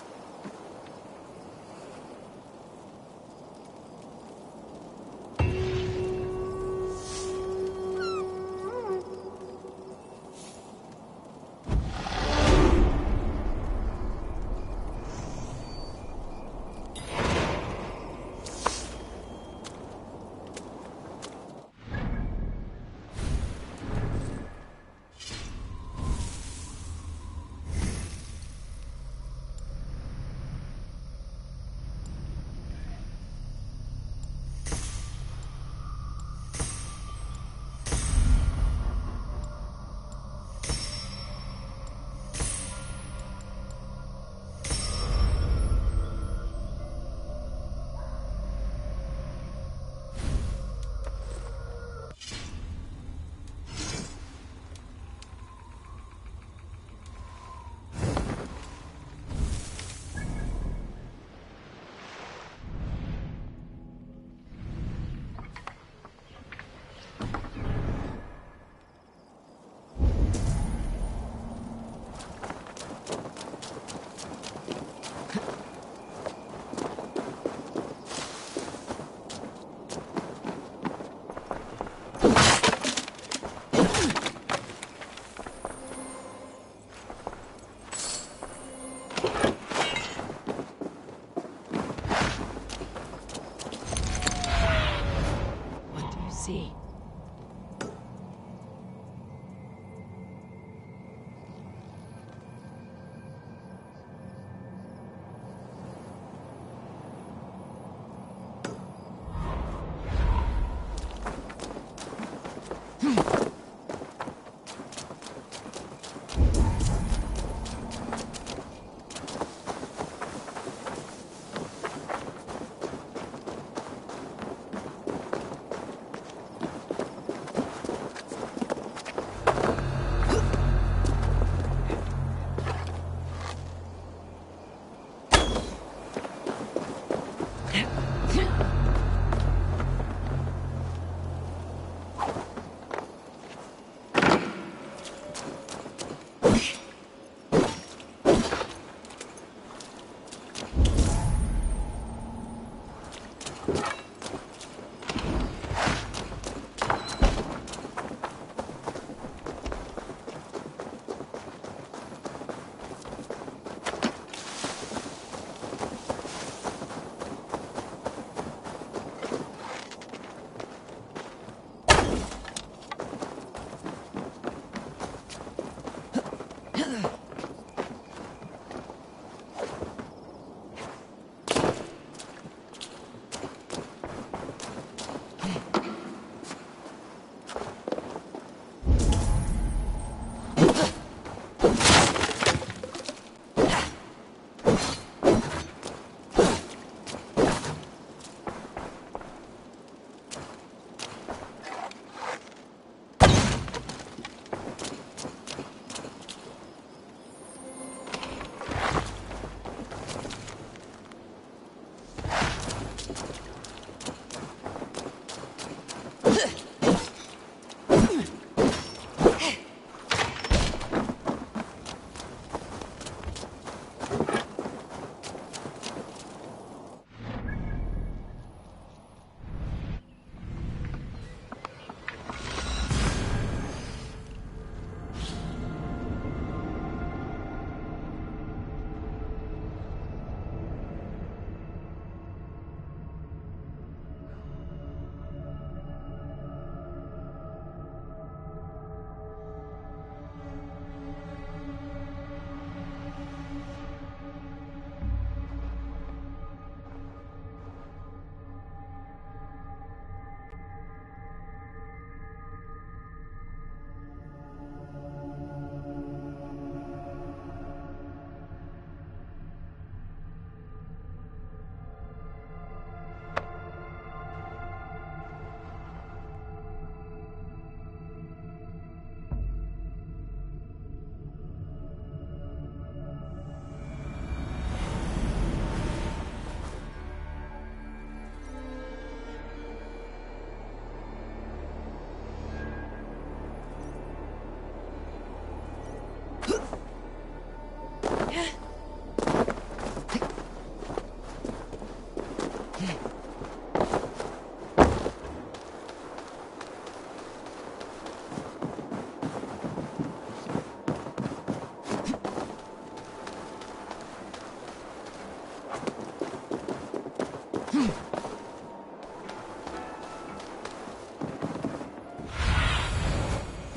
See.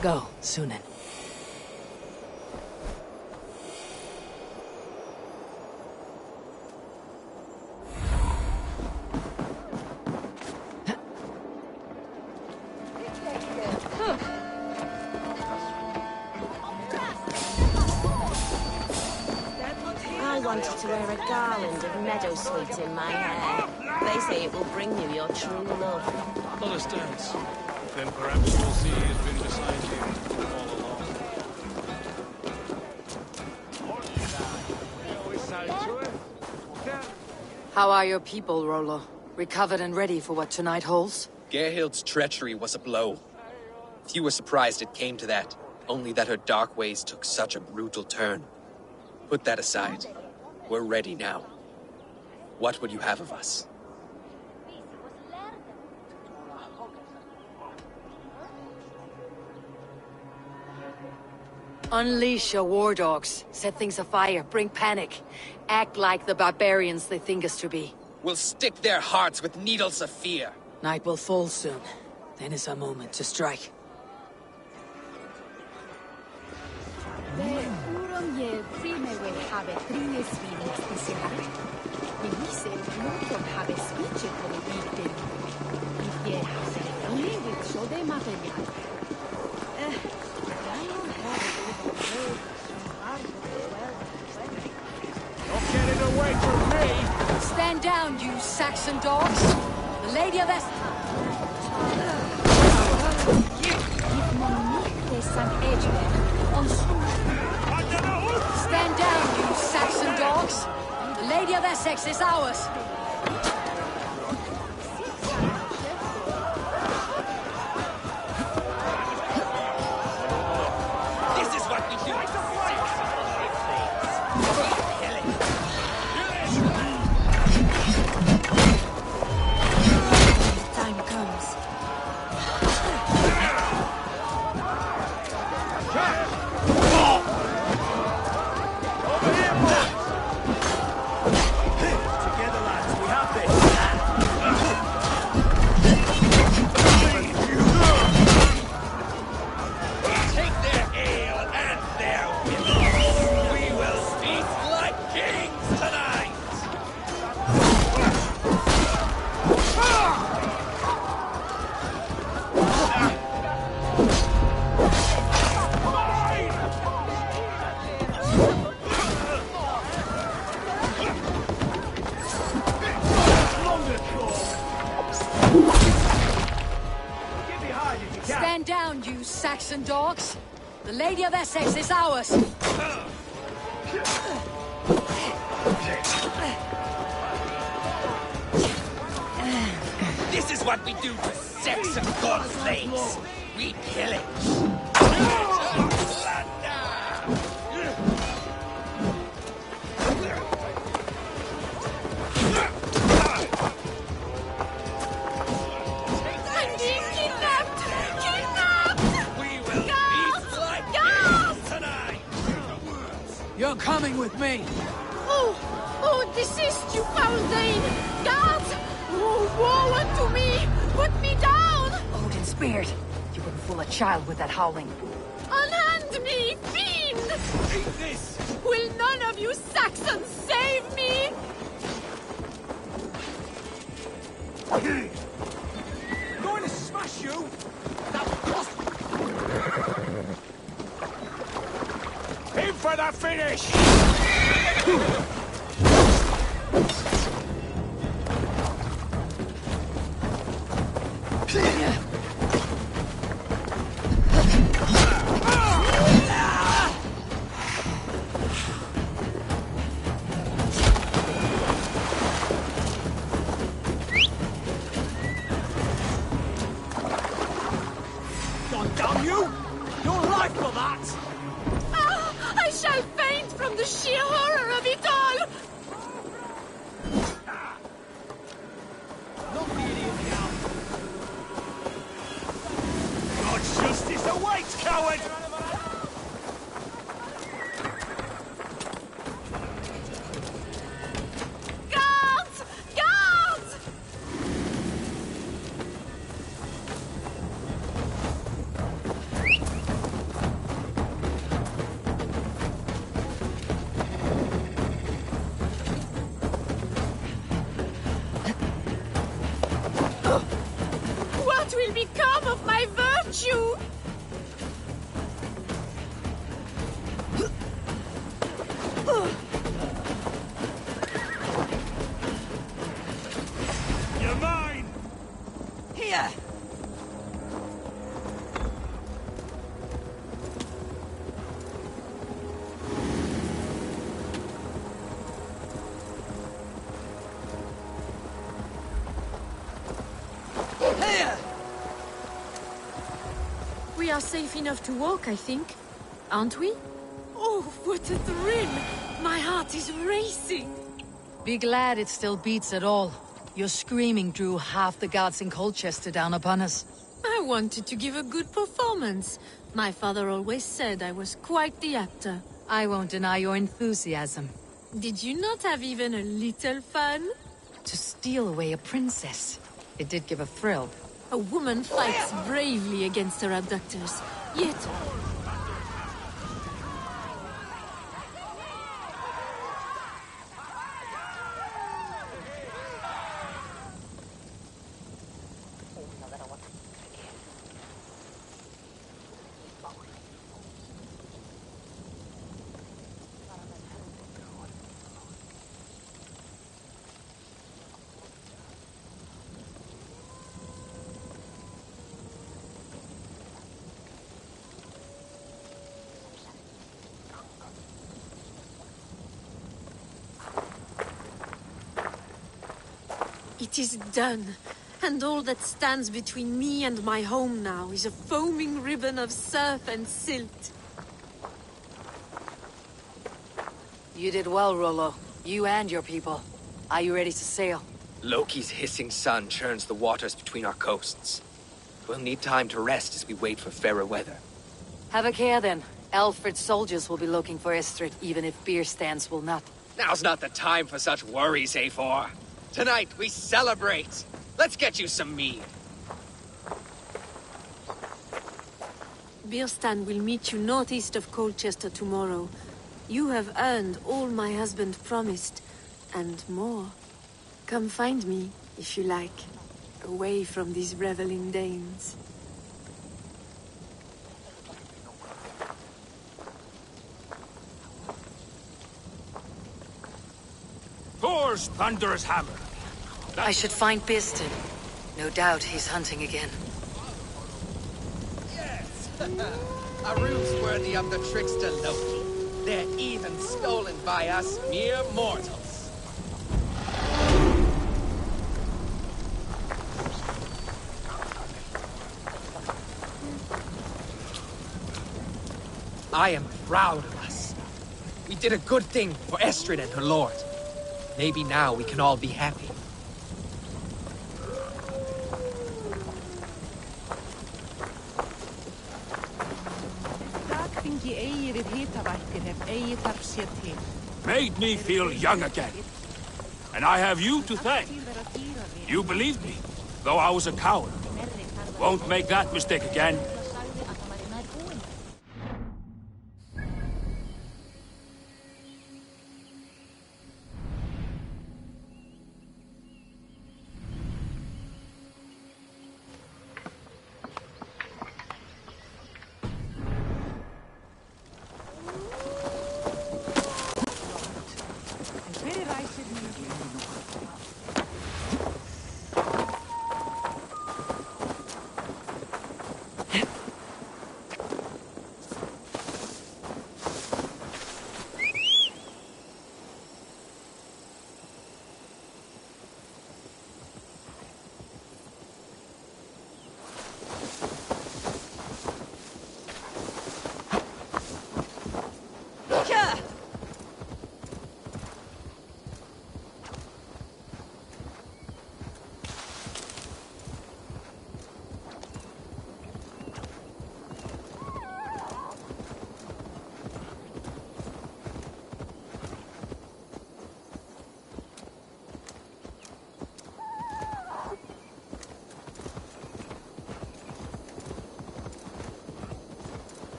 Go, Sunan. I wanted to wear a garland of meadowsweet in my hair. They say it will bring you your true love. Understands. Then perhaps we'll see he has been beside you all along. How are your people, Rollo? Recovered and ready for what tonight holds? Gerhild's treachery was a blow. Few were surprised it came to that, only that her dark ways took such a brutal turn. Put that aside. We're ready now. What would you have of us? Unleash your war dogs. Set things afire. Bring panic. Act like the barbarians they think us to be. We'll stick their hearts with needles of fear. Night will fall soon. Then is our moment to strike. Not getting away from me! Stand down, you Saxon dogs! The Lady of Est... Stand down, you Saxon dogs! The Lady of Essex is ours! This is what we do! Time comes. Together, lads, we have this! Take their ale and their women! We will feast like kings tonight! Stand down, you Saxon dogs! The Lady of Essex is ours! This is what we do to Saxon godslaves! We kill it! I'm being kidnapped! Kidnapped! We will Guards! feast like Guards! kings tonight! You're coming with me! Oh, desist, you foul Dane! Guards! Oh, woe unto me! Put me down! Odin Spirit! You wouldn't fool a child with that howling. Unhand me, fiend! Eat this! Will none of you Saxons save me? Going to smash you! In for the finish! God damn you! Your life for that! Ah, I shall faint from the sheer horror of it all! Not the idiot now! God's justice awaits, coward! Guards! Guards! We are safe enough to walk, I think. Aren't we? Oh, what a thrill! My heart is racing! Be glad it still beats at all. Your screaming drew half the guards in Colchester down upon us. I wanted to give a good performance. My father always said I was quite the actor. I won't deny your enthusiasm. Did you not have even a little fun? To steal away a princess. It did give a thrill. A woman fights bravely against her abductors, yet... It is done, and all that stands between me and my home now is a foaming ribbon of surf and silt. You did well, Rollo. You and your people. Are you ready to sail? Loki's hissing sun churns the waters between our coasts. We'll need time to rest as we wait for fairer weather. Have a care then. Alfred's soldiers will be looking for Estrid, even if beer stands will not. Now's not the time for such worries, Eivor. Tonight, we celebrate! Let's get you some mead! Birstan will meet you northeast of Colchester tomorrow. You have earned all my husband promised, and more. Come find me, if you like, away from these reveling Danes. Thor's thunderous hammer. I should find Birstan. No doubt he's hunting again. Yes! A ruse worthy of the trickster Loki. They're even stolen by us mere mortals. I am proud of us. We did a good thing for Estrid and her lord. Maybe now we can all be happy. Made me feel young again. And I have you to thank. You believed me, though I was a coward. Won't make that mistake again.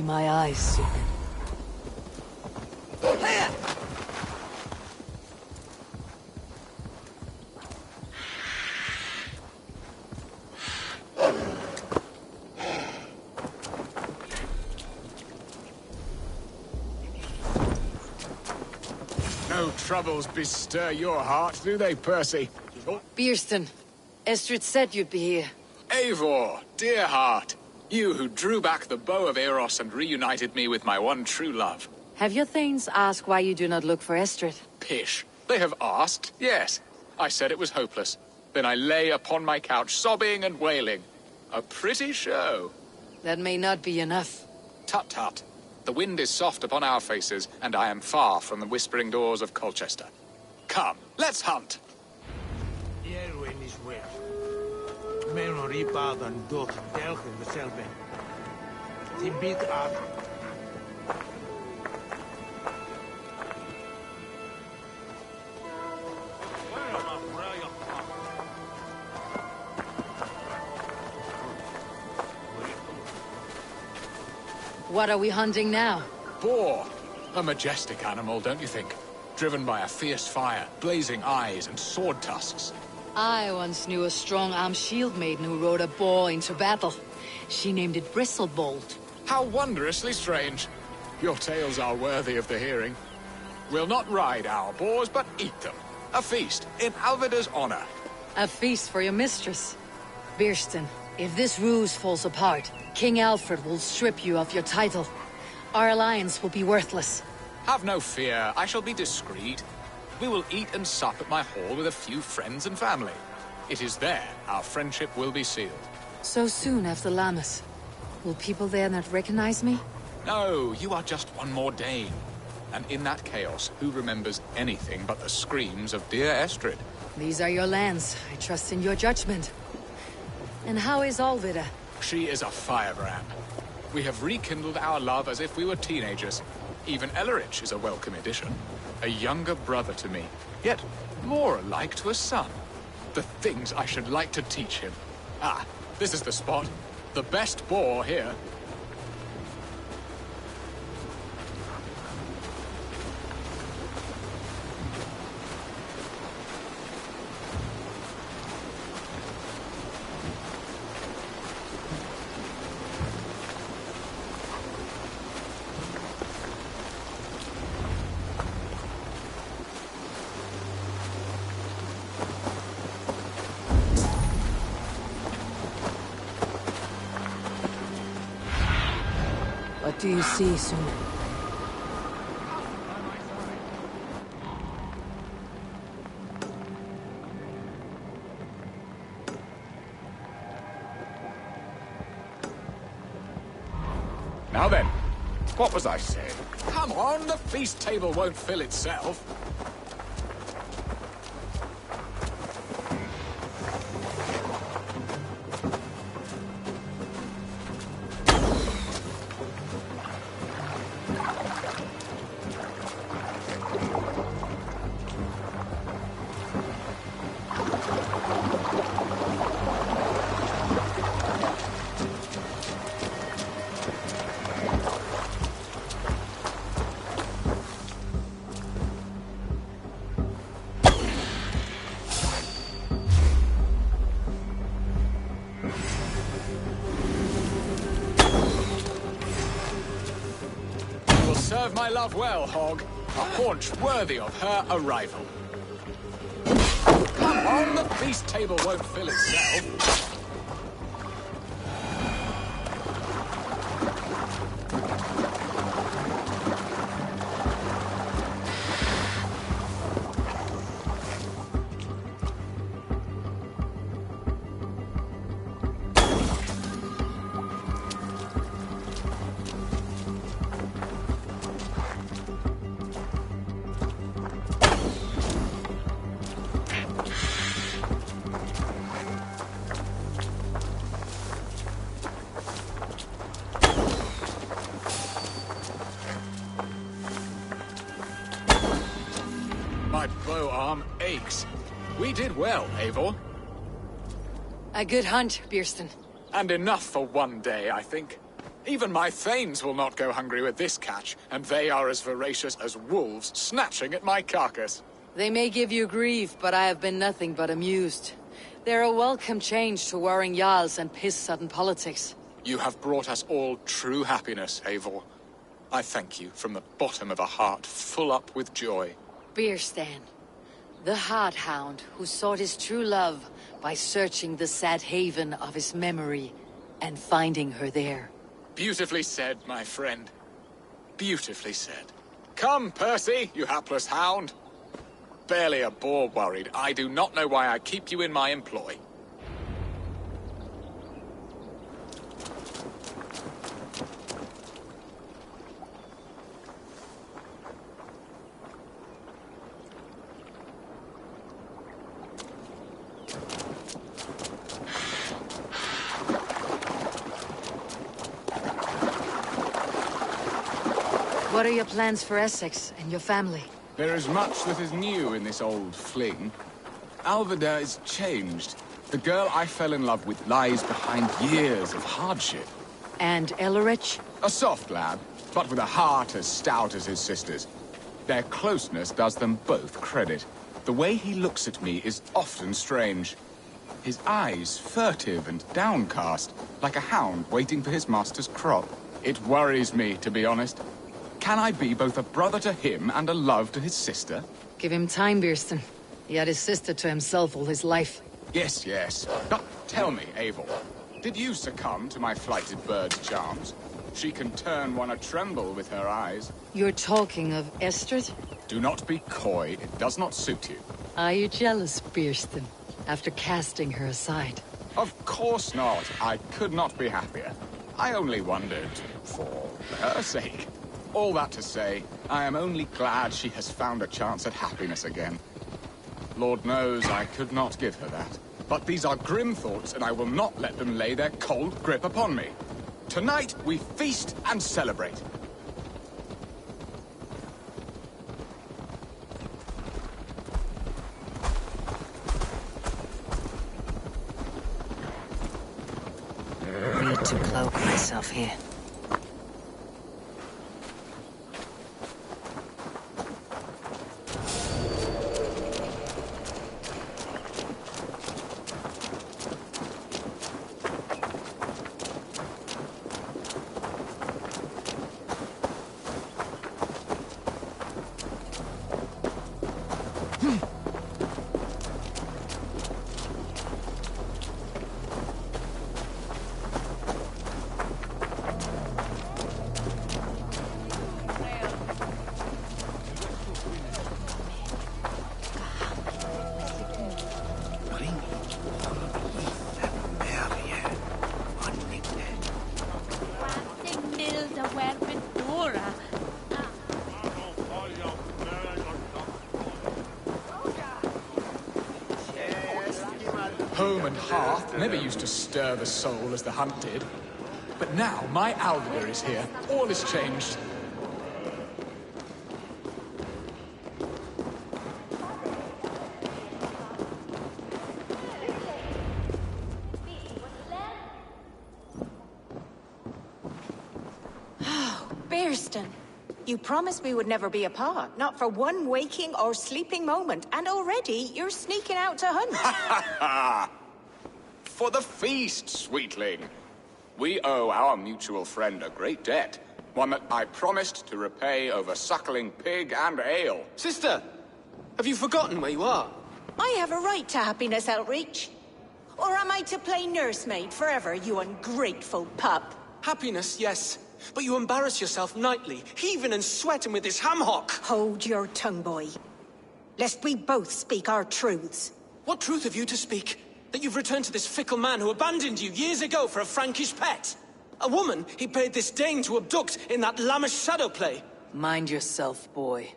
my eyes soon. No troubles bestir your heart, do they, Percy? Beerston, Estrid said you'd be here. Eivor, dear heart. You who drew back the bow of Eros and reunited me with my one true love. Have your thanes asked why you do not look for Estrid? Pish. They have asked, yes. I said it was hopeless. Then I lay upon my couch, sobbing and wailing. A pretty show. That may not be enough. Tut-tut. The wind is soft upon our faces, and I am far from the whispering doors of Colchester. Come, let's hunt. Erwin is wet. Men on Ripad and Dot Delchen the Selben. Timbit up. What are we hunting now? Boar. A majestic animal, don't you think? Driven by a fierce fire, blazing eyes, and sword tusks. I once knew a strong-armed shield maiden who rode a boar into battle. She named it Bristlebolt. How wondrously strange. Your tales are worthy of the hearing. We'll not ride our boars, but eat them. A feast, in Alvida's honor. A feast for your mistress. Beerston, if this ruse falls apart, King Alfred will strip you of your title. Our alliance will be worthless. Have no fear, I shall be discreet. We will eat and sup at my hall with a few friends and family. It is there our friendship will be sealed. So soon after Lammas. Will people there not recognize me? No, you are just one more Dane. And in that chaos, who remembers anything but the screams of dear Estrid? These are your lands. I trust in your judgment. And how is Alvida? She is a firebrand. We have rekindled our love as if we were teenagers. Even Ellerich is a welcome addition. A younger brother to me, yet more alike to a son. The things I should like to teach him. Ah, this is the spot. The best boar here. What do you see, Suna? Now then, what was I saying? Come on, the feast table won't fill itself. Serve my love well, Hog. A haunch worthy of her arrival. Come on, the feast table won't fill itself. My bow arm aches. We did well, Eivor. A good hunt, Beerston. And enough for one day, I think. Even my thanes will not go hungry with this catch, and they are as voracious as wolves snatching at my carcass. They may give you grief, but I have been nothing but amused. They're a welcome change to warring jarls and piss-sudden politics. You have brought us all true happiness, Eivor. I thank you from the bottom of a heart full up with joy. Bierstan, the Hard Hound who sought his true love by searching the sad haven of his memory and finding her there. Beautifully said, my friend. Beautifully said. Come, Percy, you hapless hound. Barely a boar worried. I do not know why I keep you in my employ. What are your plans for Essex and your family? There is much that is new in this old fling. Alvida is changed. The girl I fell in love with lies behind years of hardship. And Elrich? A soft lad, but with a heart as stout as his sister's. Their closeness does them both credit. The way he looks at me is often strange. His eyes furtive and downcast, like a hound waiting for his master's crop. It worries me, to be honest. Can I be both a brother to him and a love to his sister? Give him time, Bierstan. He had his sister to himself all his life. Yes, yes. But tell me, Eivor, did you succumb to my flighted bird's charms? She can turn one a tremble with her eyes. You're talking of Estrid? Do not be coy. It does not suit you. Are you jealous, Bierstan, after casting her aside? Of course not. I could not be happier. I only wondered for her sake. All that to say, I am only glad she has found a chance at happiness again. Lord knows I could not give her that. But these are grim thoughts, and I will not let them lay their cold grip upon me. Tonight, we feast and celebrate. Need to cloak myself here. Home and hearth never used to stir the soul as the hunt did. But now my Alvida is here. All is changed. Bierstan, you promised we would never be apart, not for one waking or sleeping moment, and already you're sneaking out to hunt. For the feast, sweetling. We owe our mutual friend a great debt. One that I promised to repay over suckling pig and ale. Sister, have you forgotten where you are? I have a right to happiness, Outreach. Or am I to play nursemaid forever, you ungrateful pup? Happiness, yes. But you embarrass yourself nightly, heaving and sweating with this ham-hock. Hold your tongue, boy. Lest we both speak our truths. What truth have you to speak? That you've returned to this fickle man who abandoned you years ago for a Frankish pet? A woman he paid this Dane to abduct in that lammish shadow play? Mind yourself, boy.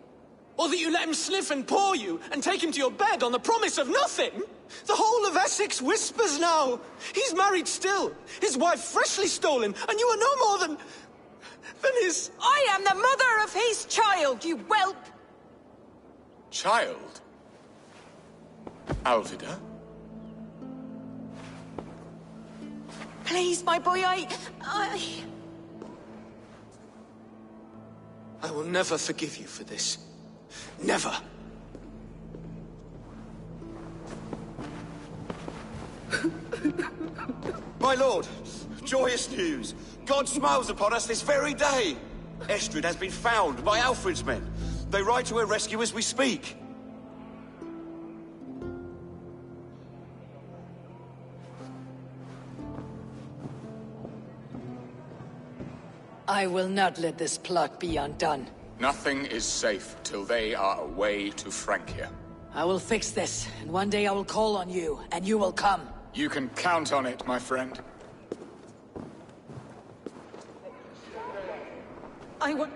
Or that you let him sniff and paw you, and take him to your bed on the promise of nothing? The whole of Essex whispers now. He's married still, his wife freshly stolen, and you are no more than his... I am the mother of his child, you whelp! Child? Alvida? Please, my boy, I will never forgive you for this. Never. My lord, joyous news. God smiles upon us this very day. Estrid has been found by Alfred's men. They ride to her rescue as we speak. I will not let this plot be undone. Nothing is safe till they are away to Francia. I will fix this, and one day I will call on you, and you will come. You can count on it, my friend. I want...